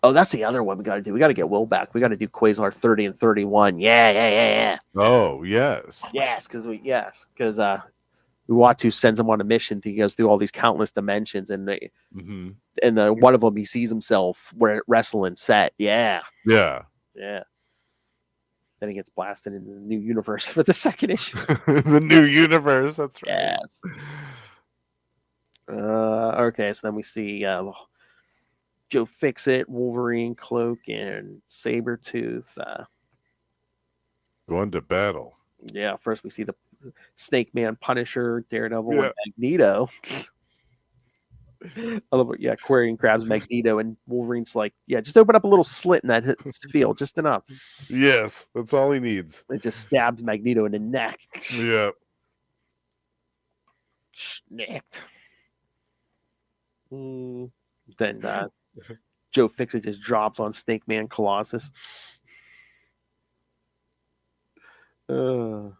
That's the other one we got to do. We got to get Will back. We got to do Quasar 30 and 31. Yeah. Oh, yes. Because Uatu sends him on a mission. He goes through all these countless dimensions, and one of them he sees himself wrestling set. Yeah. Then he gets blasted into the new universe for the second issue. The new universe. That's right. Yes. Okay, so then we see Joe Fixit, Wolverine, Cloak, and Sabretooth going to battle. Yeah, first we see the Snake Man, Punisher, Daredevil, and Magneto. I love it. Yeah, Aquarian grabs Magneto, and Wolverine's like, yeah, just open up a little slit in that field, just enough. Yes, that's all he needs. It just stabs Magneto in the neck. Yeah. Snicked. Then Joe Fixit just drops on Snake Man Colossus. And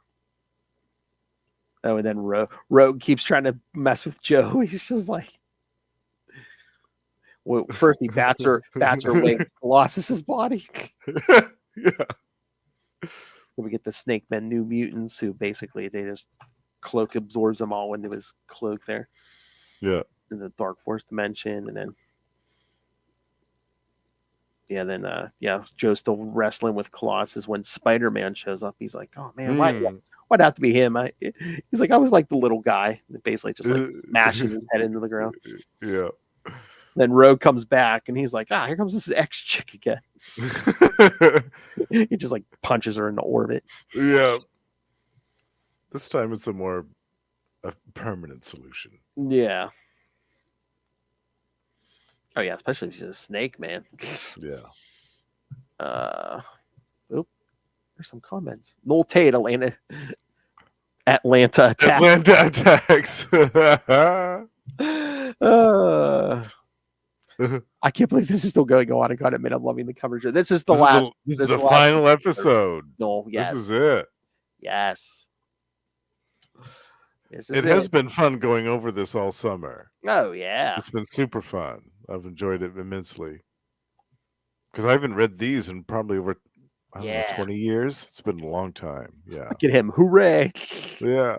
then Rogue keeps trying to mess with Joe. He's just like, well, first he bats her away with Colossus's body. Yeah. Then we get the Snake Men New Mutants, who basically they just Cloak absorbs them all into his cloak there. Yeah. In the Dark Force dimension, and then Joe's still wrestling with Colossus when Spider-Man shows up. He's like, oh man, why'd have to be him? He's like, I was like the little guy that basically just like smashes his head into the ground. Yeah. Then Rogue comes back and he's like, here comes this ex-chick again. He just like punches her into orbit. Yeah. This time it's a permanent solution. Yeah. Oh yeah, especially if he's a snake, man. Yeah. There's some comments. Noel Tate, Atlanta Attacks. Atlanta Attacks. I can't believe this is still going on. I gotta admit, I'm loving the coverage. This is the last. This is the final episode. No, yes. This is it. Yes. It has been fun going over this all summer. Oh yeah. It's been super fun. I've enjoyed it immensely. Because I haven't read these in probably over 20 years. It's been a long time. Yeah. Look at him. Hooray. Yeah.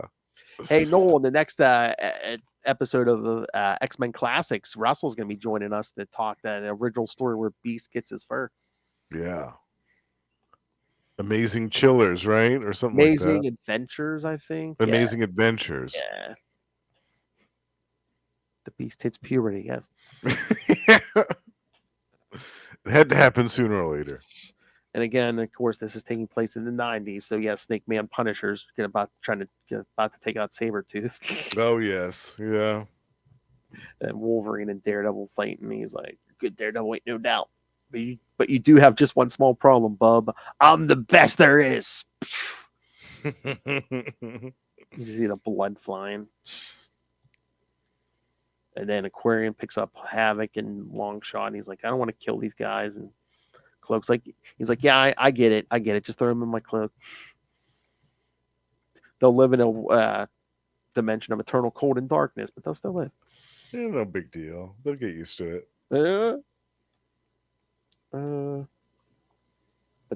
Hey, Noel, in the next episode of the X-Men Classics, Russell's going to be joining us to talk that original story where Beast gets his fur. Yeah. Amazing Chillers, right? Or something Amazing like that. Adventures, I think. Amazing Adventures. Yeah. The Beast hits puberty, yes. It had to happen sooner or later. And again, of course, this is taking place in the 90s. So, yeah, Snake Man Punisher's about to take out Sabretooth. Oh, yes. Yeah. And Wolverine and Daredevil fighting. He's like, good Daredevil, ain't no doubt. But you do have just one small problem, bub. I'm the best there is. You see the blood flying. And then Aquarium picks up Havoc and Longshot. And he's like, I don't want to kill these guys. And Cloak's like, he's like, yeah, I get it. Just throw him in my cloak. they'll live in a dimension of eternal cold and darkness, but they'll still live. Yeah, no big deal. They'll get used to it. But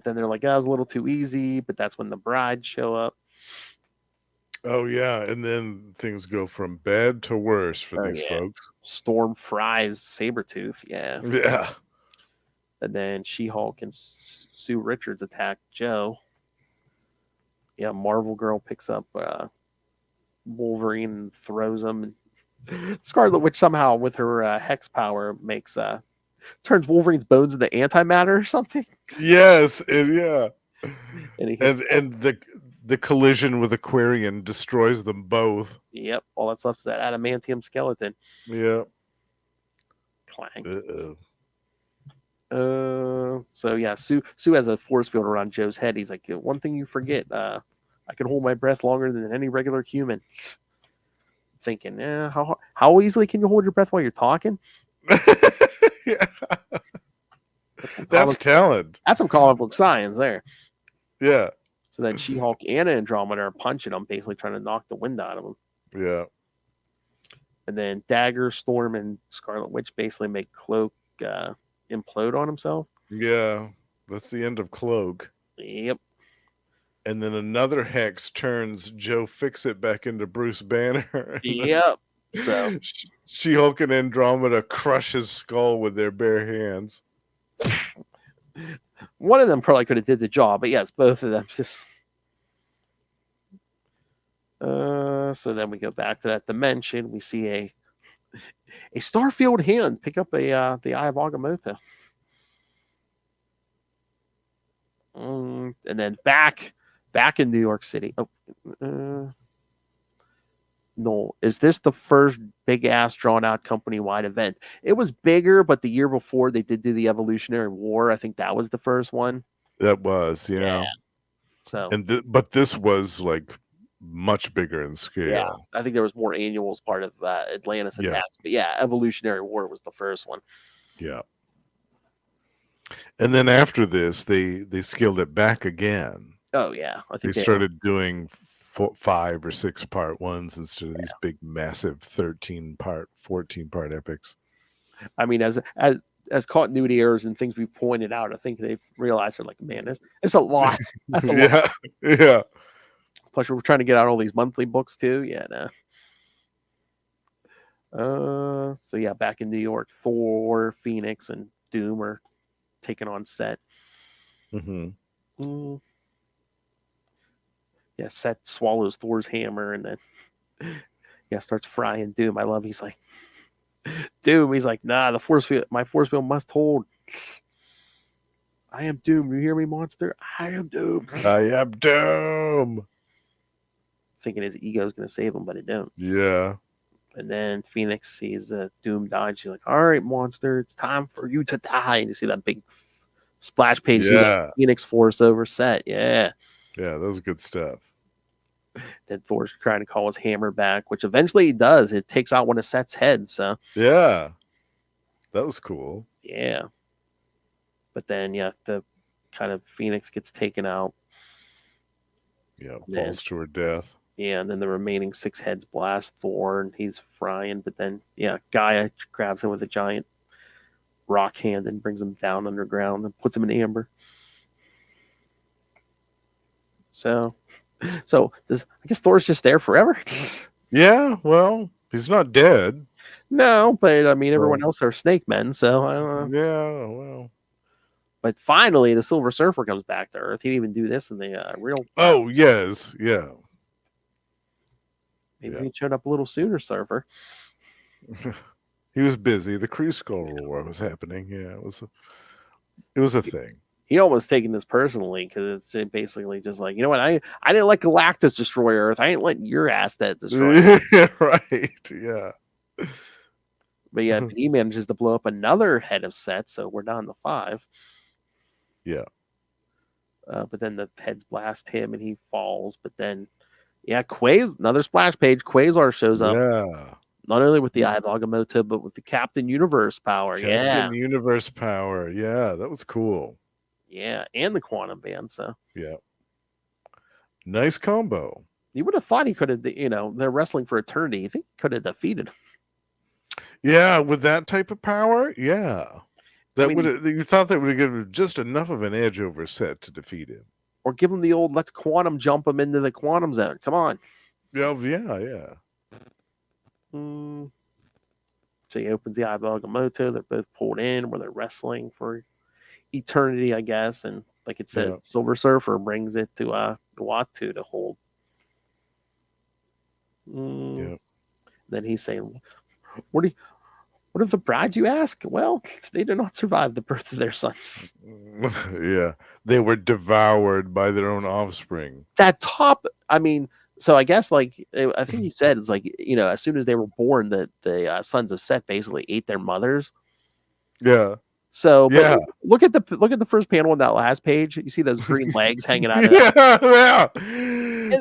then they're like, that was a little too easy. But that's when the brides show up. Oh yeah, and then things go from bad to worse for these Yeah. folks. Storm fries Sabretooth. Yeah. Yeah. And then She-Hulk and Sue Richards attack Joe. Yeah, Marvel Girl picks up Wolverine and throws him. And Scarlet Witch somehow, with her hex power, makes turns Wolverine's bones into antimatter or something. Yes, yeah. And he hits And the collision with Aquarian destroys them both. Yep, all that's left is that adamantium skeleton. Yeah. Clang. So yeah, Sue has a force field around Joe's head. He's like, one thing you forget, I can hold my breath longer than any regular human. Thinking, how easily can you hold your breath while you're talking? Yeah. That's talent. That's some comic book science there. Yeah. So then She-Hulk and Andromeda are punching him, basically trying to knock the wind out of him. Yeah. And then Dagger, Storm, and Scarlet Witch basically make Cloak implode on himself. Yeah. That's the end of Cloak. Yep. And then another hex turns Joe Fixit back into Bruce Banner. Yep. So She-Hulk and Andromeda crush his skull with their bare hands. One of them probably could have did the job, but yes, both of them just. So then we go back to that dimension. We see a Starfield hand pick up the Eye of Agamotto. And then back in New York City. No, is this the first big ass drawn out company wide event? It was bigger, but the year before they did do the Evolutionary War. I think that was the first one. That was, yeah. So, but this was like much bigger in scale. Yeah, I think there was more annuals part of Atlantis Attacks, but yeah, Evolutionary War was the first one. Yeah. And then after this, they scaled it back again. Oh yeah, I think they started doing 5 or 6 part ones instead of these big, massive 13-part, 14-part epics. I mean, as continuity errors and things we pointed out, I think they've realized they're like, man, it's a lot. That's a lot. Yeah. Plus, we're trying to get out all these monthly books too. Yeah, no. So yeah, back in New York, Thor, Phoenix, and Doom are taken on set. Mm-hmm. Yeah, Set swallows Thor's hammer and then starts frying Doom. I love. He's like, Doom. He's like, nah, my force field must hold. I am Doom. You hear me, monster? I am Doom. I am Doom. Thinking his ego's gonna save him, but it don't. Yeah. And then Phoenix sees Doom die. And she's like, all right, monster, it's time for you to die. And you see that big splash page. Yeah. Phoenix force over Set. Yeah. Yeah, that was good stuff. Then Thor's trying to call his hammer back, which eventually he does. It takes out one of Set's heads. So yeah, that was cool. Yeah. But then, the kind of Phoenix gets taken out. Yeah, falls to her death. Yeah, and then the remaining 6 heads blast Thor, and he's frying. But then, Gaia grabs him with a giant rock hand and brings him down underground and puts him in amber. So I guess Thor's just there forever. Yeah, well, he's not dead. No, but I mean, everyone else are snake men, so I don't know. Yeah, well. But finally, the Silver Surfer comes back to Earth. He didn't even do this in the real. Oh, yes, yeah. Maybe he showed up a little sooner, Surfer. He was busy. The Kree Skull War was happening. Yeah, it was a thing. He almost taken this personally because it's basically just like, you know what? I didn't let Galactus destroy Earth. I ain't letting your ass that destroy Earth. Right. Yeah. But yeah, he manages to blow up another head of Set, so we're down to 5. Yeah. But then the heads blast him and he falls. But then, another splash page. Quasar shows up. Yeah. Not only with the Eye of Agamotto, but with the Captain Universe power. Captain Universe power. Yeah, that was cool. Yeah, and the quantum band. So yeah, nice combo. You would have thought he could have, they're wrestling for eternity. You think he could have defeated him. Yeah, with that type of power, yeah. That mean, you thought that would have given him just enough of an edge over Set to defeat him. Or give him the old let's quantum jump him into the quantum zone. Come on. Yeah. So he opens the eye of Agamotto. They're both pulled in where they're wrestling for eternity, I guess. And like it said, Silver Surfer brings it to Uatu to hold. Then he's saying, what of the brides, you ask? Well, they did not survive the birth of their sons. Yeah, they were devoured by their own offspring. That top, so I guess I think he said it's like, as soon as they were born, the sons of Set basically ate their mothers. Yeah. So look at the first panel on that last page. You see those green legs hanging out. Yeah.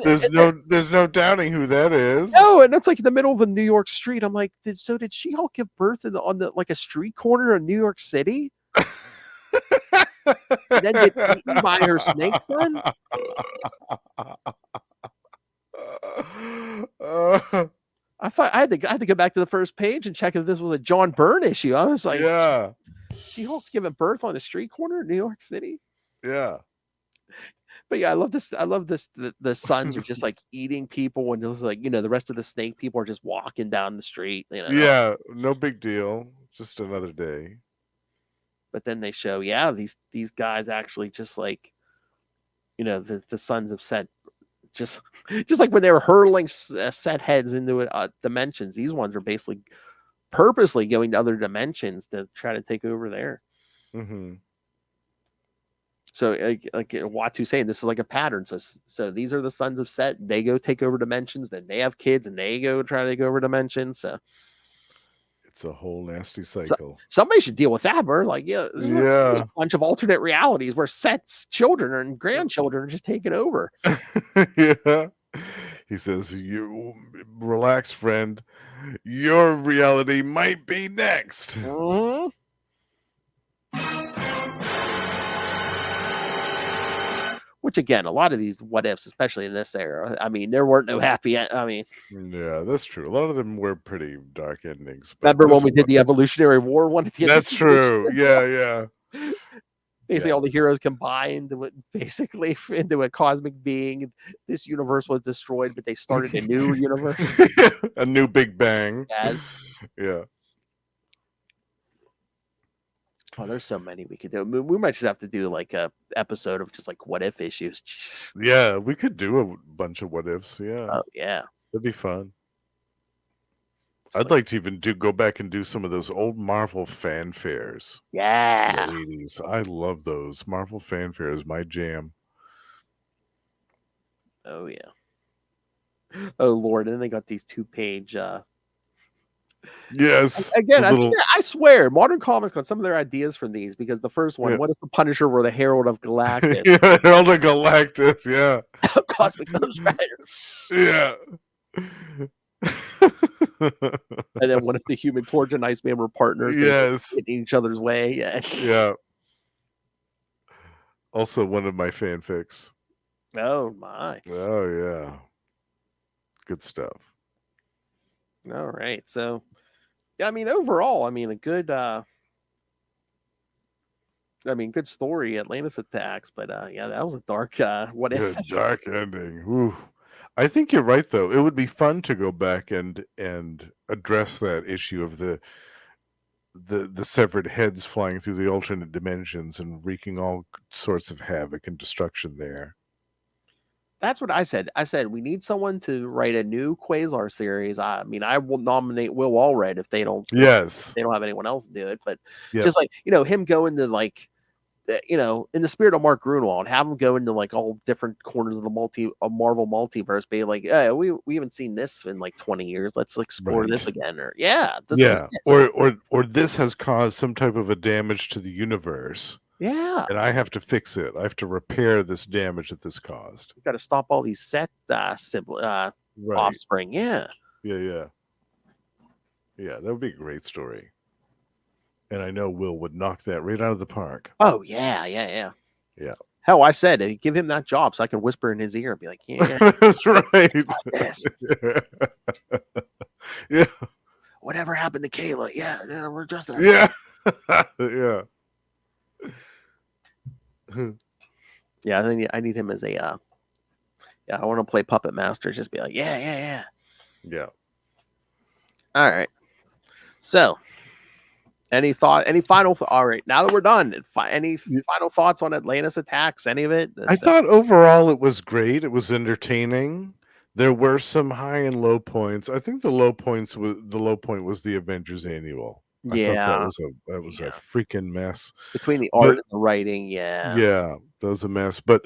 There's no doubting who that is. No, and that's like in the middle of a New York street. I'm like, did She-Hulk give birth on a street corner in New York City? And then get eaten by her snake son? I thought I had to go back to the first page and check if this was a John Byrne issue. I was like, yeah, She-Hulk's giving birth on a street corner in New York City. Yeah. But yeah, I love this. The sons are just like eating people, and just like the rest of the snake people are just walking down the street. Yeah, no big deal. Just another day. But then they show, these guys actually just like, the sons of Set, just like when they were hurling Set heads into dimensions. These ones are basically purposely going to other dimensions to try to take over there. Mm-hmm. So like Uatu saying, this is like a pattern. So these are the sons of Set. They go take over dimensions. Then they have kids, and they go try to take over dimensions. So it's a whole nasty cycle. Somebody should deal with that, bro. Like, there's a bunch of alternate realities where Set's children and grandchildren are just taking over. Yeah. He says, "You relax, friend. Your reality might be next." Mm-hmm. Which again, a lot of these what ifs, especially in this era, there weren't no happy. Yeah, that's true. A lot of them were pretty dark endings. Remember when we did the Evolutionary War one? That's true. Yeah. Basically, all the heroes combined basically into a cosmic being. This universe was destroyed, but they started a new universe, a new Big Bang. Yes. Yeah. Oh, there's so many we could do. We might just have to do like a episode of just like what if issues. Yeah, we could do a bunch of what ifs. Yeah. Oh yeah, that'd be fun. I'd like to even go back and do some of those old Marvel fanfares. Yeah, in the 80s. I love those Marvel fanfares. My jam. Oh yeah. Oh Lord, and then they got these 2-page. Yes. Again, I swear, Modern Comics got some of their ideas from these, because the first one, what if the Punisher were the Herald of Galactus? Yeah, Herald of Galactus, yeah. Cosmic Ghost Rider. Yeah. And then what if the Human Torch and Iceman were partners? Yes. In each other's way. Yeah. Yeah. Also one of my fanfics. Oh my. Oh yeah. Good stuff. All right. So yeah, overall, a good good story, Atlantis Attacks, but yeah, that was a dark what if. Dark ending. Ooh. I think you're right though. It would be fun to go back and address that issue of the severed heads flying through the alternate dimensions and wreaking all sorts of havoc and destruction there. That's what I said. I said we need someone to write a new Quasar series. I will nominate Will Allred if they don't. Yes, they don't have anyone else to do it. But just like him going to like, in the spirit of Mark Grunwald, have him go into like all different corners of the Marvel multiverse, be like, yeah, we haven't seen this in like 20 years. Let's explore this again, or or this has caused some type of a damage to the universe. Yeah. And I have to fix it. I have to repair this damage that this caused. We've got to stop all these Set offspring. Yeah. Yeah, that would be a great story. And I know Will would knock that right out of the park. Oh, yeah. Yeah. Hell, I said, give him that job so I can whisper in his ear and be like, yeah, That's right. yes. Yeah. Whatever happened to Kayla? Yeah, we're just Yeah. Yeah. Yeah, I think I need him as a yeah, I want to play Puppet Master. Just be like, yeah. Yeah. All right. So, any final all right, now that we're done, any final thoughts on Atlantis Attacks? Any of it? I thought overall it was great. It was entertaining. There were some high and low points. I think the low point was the Avengers Annual. I thought that was a freaking mess. Between the art and the writing, yeah, that was a mess. But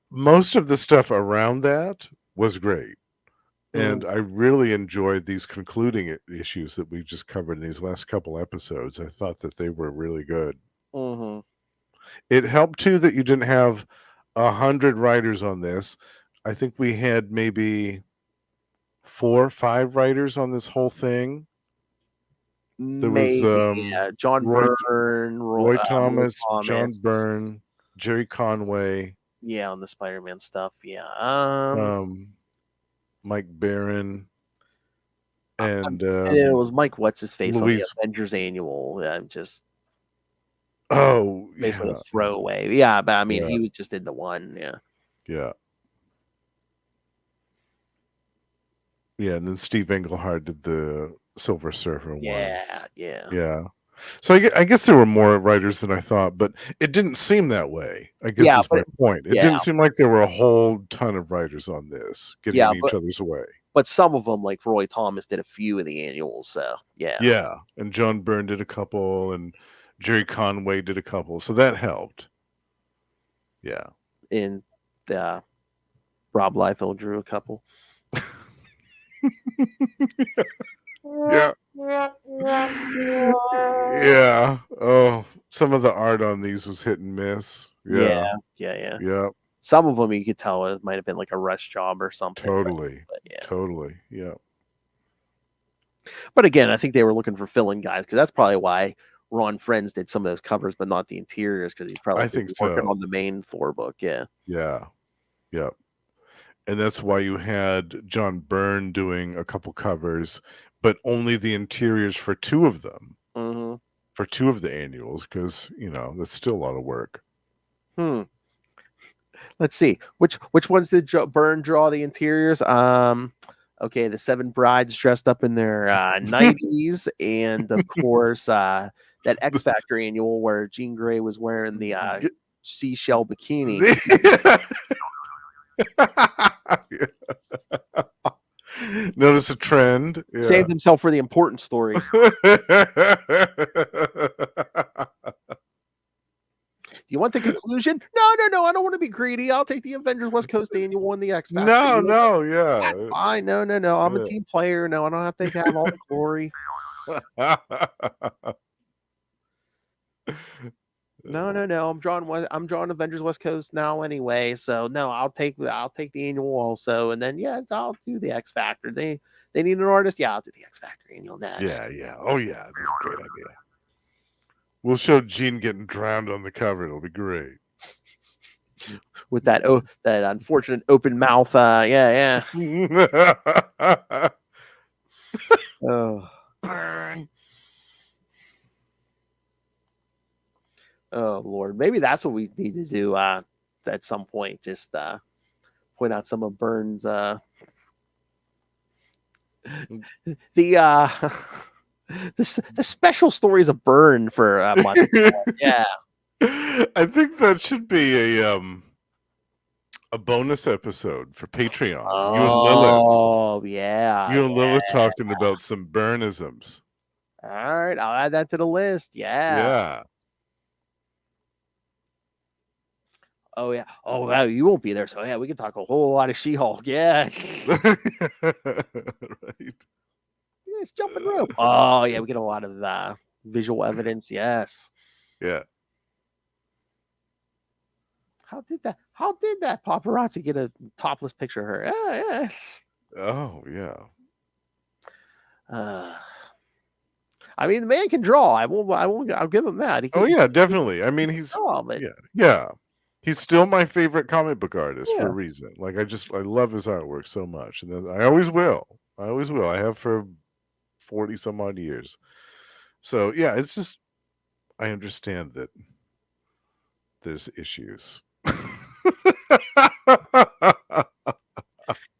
most of the stuff around that was great. And I really enjoyed these concluding issues that we just covered in these last couple episodes. I thought that they were really good. Mm-hmm. It helped too that you didn't have 100 writers on this. I think we had maybe 4 or 5 writers on this whole thing. There was John Byrne, Roy Thomas, Thomas, John Byrne, Jerry Conway. Yeah, on the Spider-Man stuff. Yeah. Mike Barron. And it was Mike what's his face on the Louise. Avengers Annual. I'm just basically a throwaway. Yeah, but I mean he just did the one, Yeah, and then Steve Englehart did the Silver Surfer one. Yeah. So I guess there were more writers than I thought, but it didn't seem that way. I guess is my point. It didn't seem like there were a whole ton of writers on this getting in each other's way. But some of them, like Roy Thomas, did a few of the annuals. So yeah, and John Byrne did a couple, and Jerry Conway did a couple, so that helped. Yeah, and Rob Liefeld drew a couple. Yeah. Oh, some of the art on these was hit and miss. Yeah. Some of them you could tell it might have been like a rush job or something. Totally. Yeah. But again, I think they were looking for fill-in guys because that's probably why Ron Friends did some of those covers, but not the interiors because he's probably working on the main Thor book. Yeah. And that's why you had John Byrne doing a couple covers, but only the interiors for 2 of them. Mm-hmm. For 2 of the annuals, because that's still a lot of work. Let's see which ones did Byrne draw the interiors. Okay, the 7 brides dressed up in their 90s, and of course that X Factor annual where Jean Grey was wearing the seashell bikini. Notice a trend. Saved himself for the important stories. You want the conclusion? No. I don't want to be greedy. I'll take the Avengers West Coast annual and the X Factor. Yeah. Fine. No. I'm a team player. No, I don't have to have all the glory. No. I'm drawing Avengers West Coast now anyway. So no, I'll take the annual also, and then I'll do the X Factor. They need an artist. Yeah, I'll do the X Factor annual. Yeah. Oh yeah, that's a great idea. We'll show Gene getting drowned on the cover. It'll be great. With that unfortunate open mouth. Yeah. Oh, burn. Oh Lord, maybe that's what we need to do at some point. Just point out some of Byrne's the special stories of Byrne for a month. Yeah, I think that should be a bonus episode for Patreon. Oh, you and Lilith. Oh yeah, you and Lilith talking about some Byrneisms. All right, I'll add that to the list. Yeah. Oh yeah. Oh wow, you won't be there, so yeah, we can talk a whole lot of She-Hulk. Yeah. Right. It's jumping rope. Oh yeah, we get a lot of visual evidence. Yes. Yeah. How did that paparazzi get a topless picture of her? Yeah. Oh yeah. I mean, the man can draw. I'll give him that. Oh yeah, definitely. I mean, he's draw, but yeah. He's still my favorite comic book artist for a Yeah. reason. Like I love his artwork so much, and I always will. I always will. I have for 40 some odd years. So yeah, it's just I understand that there's issues.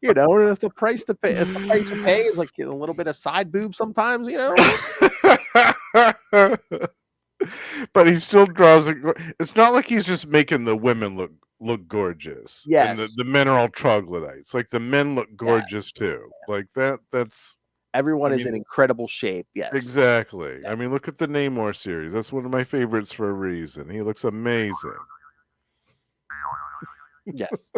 You know, if the price to pay, if the price you pay is like a little bit of side boob sometimes, you know. But he still draws it. It's not like he's just making the women look gorgeous. And Yes. the men are all troglodytes. Like the men look Yeah. gorgeous too. Like that's Everyone I is in mean, incredible shape. Yes. exactly. I Yes. mean, look at the Namor series. That's one of my favorites for a reason. He looks amazing. Yes.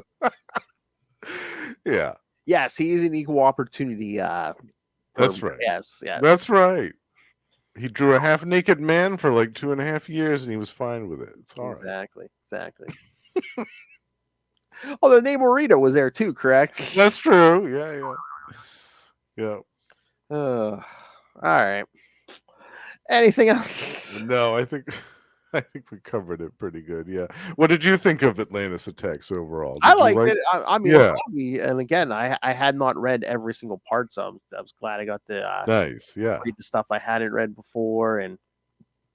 Yeah. Yes, he is an equal opportunity. That's right. Yes. Yes. That's right. He drew a half naked man for like 2.5 years and he was fine with it. It's all right. Exactly. Exactly. Although Namorita was there too, correct? That's true. Yeah. Yeah. All right. Anything else? No, I think we covered it pretty good. Yeah. What did you think of Atlantis Attacks overall? I Did you liked like? it. I mean, Yeah. probably, and again, I had not read every single part, so I was glad I got to Nice. Yeah. read the stuff I hadn't read before, and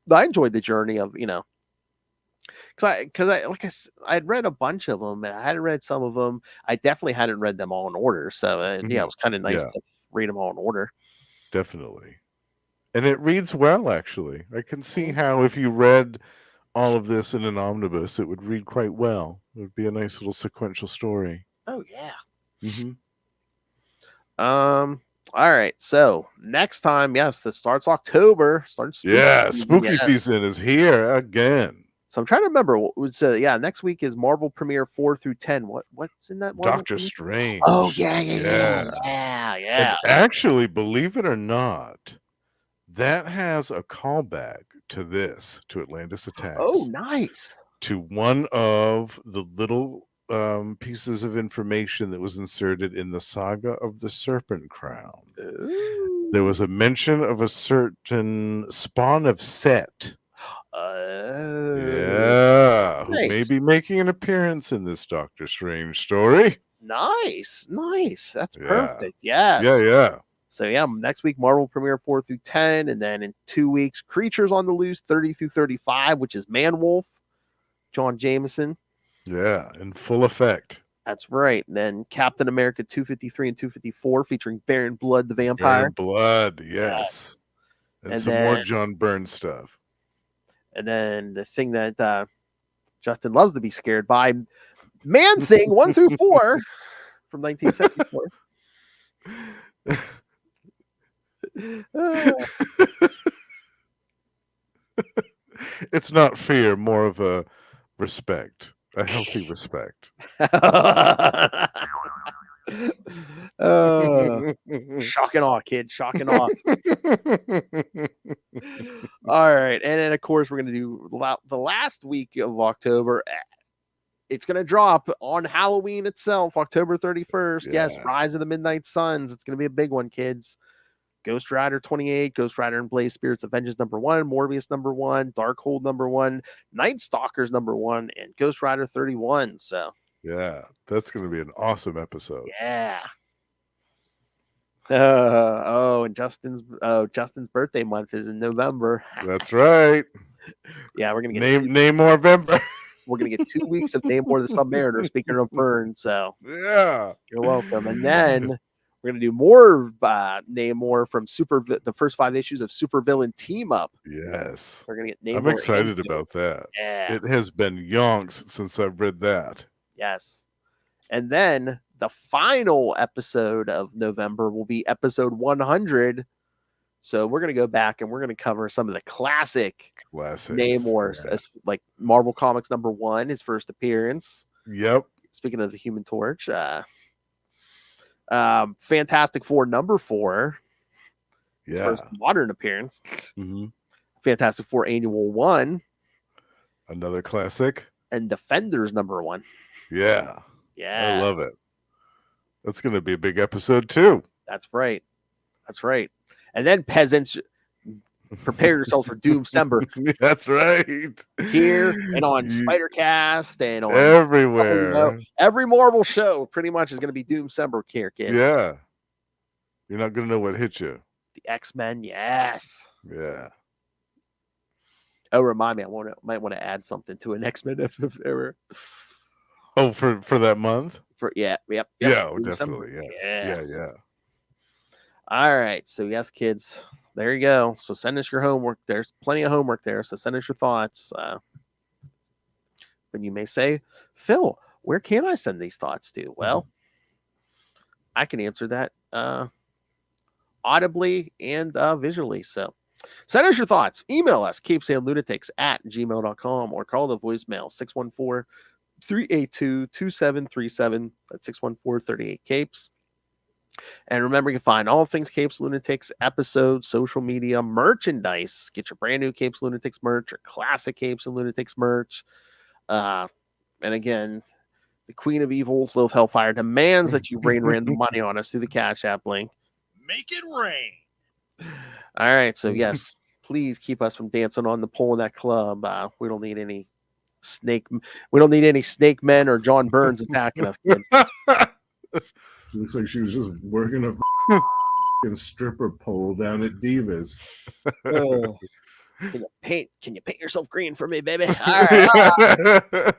I enjoyed the journey of because I had read a bunch of them, and I hadn't read some of them. I definitely hadn't read them all in order, so yeah, it was kind of nice to read them all in order. Definitely. And it reads well, actually. I can see how if you read all of this in an omnibus, it would read quite well. It would be a nice little sequential story. Oh yeah. Mm-hmm. All right. So next time, yes, this starts October. Starts Spooky season is here again. So I'm trying to remember. Yeah, next week is Marvel Premiere 4 through 10. What's in that? Doctor Strange. Oh yeah. And actually, believe it or not, that has a callback to Atlantis Attacks. Oh, nice. To one of the little pieces of information that was inserted in the Saga of the Serpent Crown. Ooh. There was a mention of a certain spawn of Set. Nice. Who may be making an appearance in this Doctor Strange story. Nice. That's perfect. Yes. Yeah. So yeah, next week Marvel Premiere 4 through 10, and then in 2 weeks, Creatures on the Loose 30 through 35, which is Man-Wolf, John Jameson. Yeah, in full effect. That's right. And then Captain America 253 and 254, featuring Baron Blood the Vampire. Baron Blood, yes. And some more John Byrne stuff. And then the thing that Justin loves to be scared by, Man Thing 1 through 4 from 1974. It's not fear, more of a respect, a healthy respect. Shock and awe, kid. Shock and awe. All right. And then, of course, we're going to do the last week of October. It's going to drop on Halloween itself, October 31st. Yeah. Yes, Rise of the Midnight Suns. It's going to be a big one, kids. Ghost Rider 28, Ghost Rider and Blaze Spirits of Vengeance #1, Morbius #1, Darkhold #1, Night Stalkers #1, and Ghost Rider 31. So yeah, that's going to be an awesome episode. Yeah. And Justin's birthday month is in November. That's right. Yeah, we're gonna get Namor. We're gonna get 2 weeks of Namor the Submariner. Speaking of Burn, so yeah, you're welcome. And then we're gonna do more Namor from the first 5 issues of Supervillain Team Up. Yes, we're gonna get Namor. I'm excited about that. Yeah, it has been yonks since I've read that. Yes, and then the final episode of November will be episode 100. So we're going to go back and we're going to cover some of the classics. Namor's, like Marvel Comics #1, his first appearance. Yep. Speaking of the Human Torch, Fantastic Four #4. His first modern appearance. Mm-hmm. Fantastic Four Annual 1. Another classic. And Defenders #1. Yeah. Yeah. I love it. That's going to be a big episode too. That's right. And then Peasants Prepare yourselves for Doomstember That's right. here and on You- Spider-Cast and on everywhere. every Marvel show pretty much is going to be Doomstember here, kids. Yeah. You're not going to know what hit you. The X-Men, yes. Yeah. Oh, remind me, might want to add something to an X-Men ever. Oh, for that month? Yep. Yeah, Doomstember. definitely. Yeah. All right. So, yes, kids, there you go. So, send us your homework. There's plenty of homework there. So, send us your thoughts. And you may say, Phil, where can I send these thoughts to? Well, I can answer that audibly and visually. So, send us your thoughts. Email us, CapesandLunatics@gmail.com, or call the voicemail 614-382-2737. That's 614-38-CAPES. And remember, you can find all things Capes Lunatics, episodes, social media, merchandise. Get your brand new Capes Lunatics merch, or classic Capes and Lunatics merch. And again, the Queen of Evil, Lilith Hellfire, demands that you rain random money on us through the Cash App link. Make it rain. All right. So, yes, please keep us from dancing on the pole in that club. We don't need any snake men or John Burns attacking us, kids. She looks like she was just working a stripper pole down at Divas. Oh. Can you paint yourself green for me, baby? All right.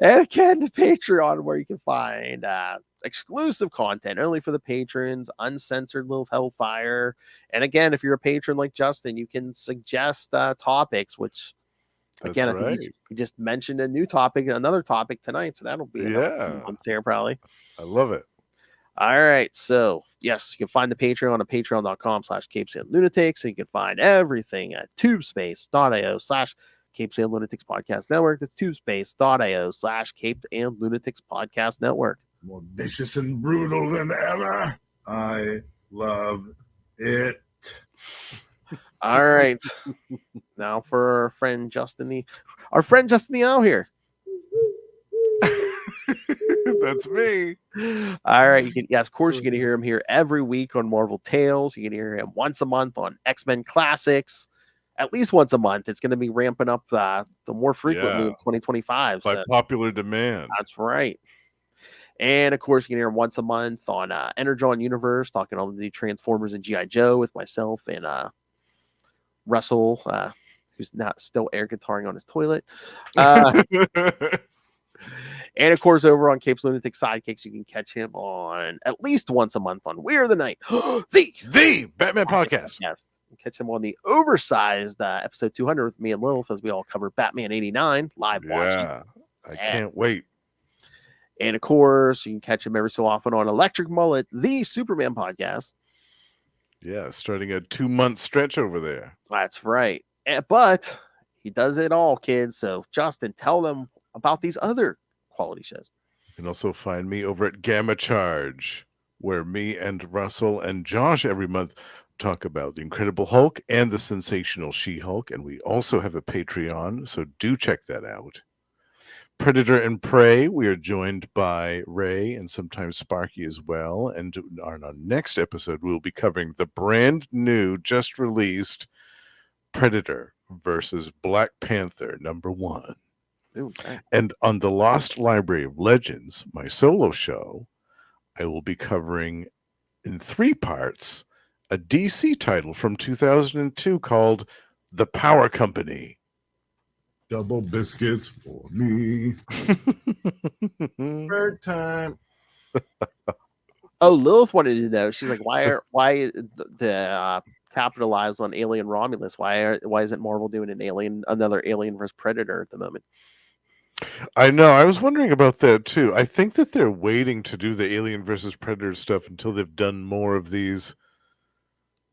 And again, the Patreon, where you can find exclusive content only for the patrons, uncensored Lilith Hellfire. And again, if you're a patron like Justin, you can suggest topics, which again, That's I think right. you just mentioned another topic tonight. So that'll be another month there probably. I love it. All right. So, yes, you can find the Patreon at patreon.com/CapesandLunatics. And you can find everything at tubespace.io/CapesandLunatics Podcast Network. That's tubespace.io/CapesandLunatics Podcast Network. More vicious and brutal than ever. I love it. All right. Now for our friend Justin the Owl here. That's me. All right. Of course, you can hear him here every week on Marvel Tales. You can hear him once a month on X-Men Classics. At least once a month. It's going to be ramping up the more frequently in 2025. By popular demand. That's right. And of course, you can hear him once a month on Energon Universe, talking all the new Transformers and G.I. Joe with myself and Russell, who's not still air guitaring on his toilet. And of course, over on Capes Lunatic Sidekicks, you can catch him on at least once a month on We're the Night, the Batman podcast. Yes, catch him on the oversized episode 200 with me and Lilith as we all cover Batman 89 live watching. I can't wait. And of course, you can catch him every so often on Electric Mullet, the Superman podcast. Yeah, starting a 2-month stretch over there. That's right. But he does it all, kids. So, Justin, tell them about these other quality shows. You can also find me over at Gamma Charge, where me and Russell and Josh every month talk about the Incredible Hulk and the Sensational She-Hulk. And we also have a Patreon, so do check that out. Predator and Prey, we are joined by Ray and sometimes Sparky as well. And on our next episode, we'll be covering the brand new, just released Predator versus Black Panther #1. Ooh, okay. And on the Lost Library of Legends, my solo show, I will be covering in 3 parts a DC title from 2002 called The Power Company. Double biscuits for me. Third time. Oh, Lilith wanted to know. She's like, why the capitalized on Alien Romulus? Why isn't Marvel doing another Alien versus Predator at the moment? I know. I was wondering about that too. I think that they're waiting to do the Alien versus Predator stuff until they've done more of these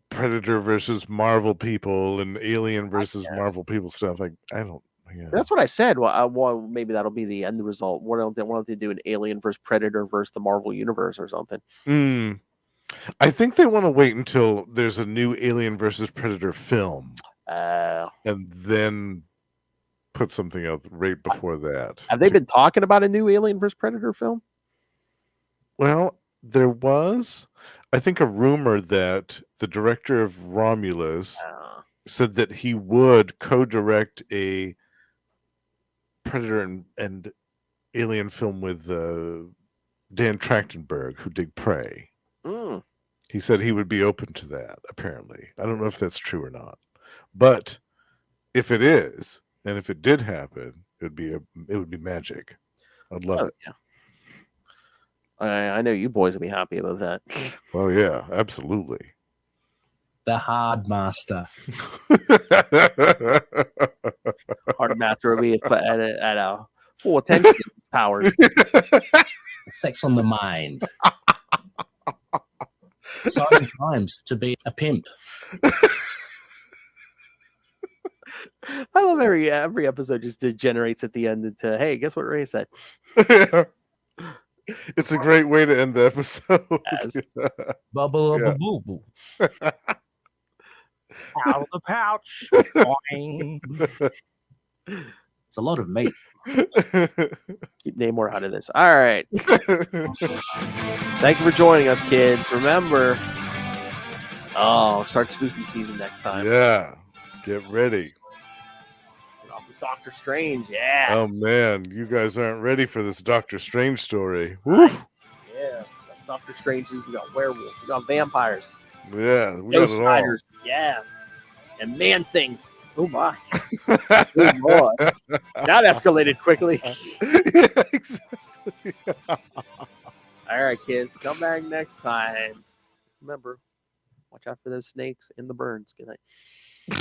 Predator versus Marvel people and Alien versus Marvel people stuff. Like, I don't. Yeah. That's what I said. Well, maybe that'll be the end result. Why don't they do an Alien versus Predator versus the Marvel Universe or something? I think they want to wait until there's a new Alien versus Predator film, and then put something out right before that. Have they been talking about a new Alien versus Predator film? Well, There was, I think, a rumor that the director of Romulus said that he would co-direct a Predator and Alien film with Dan Trachtenberg, who did Prey. Mm. He said he would be open to that, apparently. I don't know if that's true or not. But if it is, and if it did happen, it would be magic. I'd love it. Yeah. I know you boys will be happy about that. Oh yeah, absolutely. The Hard Master. Hard Master will be at a full attention to his powers. Sex on the mind. Exciting times to be a pimp. I love every episode just degenerates at the end into, hey, guess what Ray said? It's a great way to end the episode. Yes. Bubble Yeah. boo boo. Out of the pouch. Boing. It's a lot of meat. Keep Namor out of this. All right. Thank you for joining us, kids. Remember, start spooky season next time. Yeah. Get ready. Get off with Doctor Strange. Yeah. Oh man, you guys aren't ready for this Doctor Strange story. Woo! Yeah. Doctor Strange, we got werewolves, we got vampires, Yeah, we ghost got it all. spiders. Yeah. And man things. Oh my. Good Lord. That escalated quickly. Yeah, exactly. All right, kids. Come back next time. Remember, watch out for those snakes and the burns. Good night.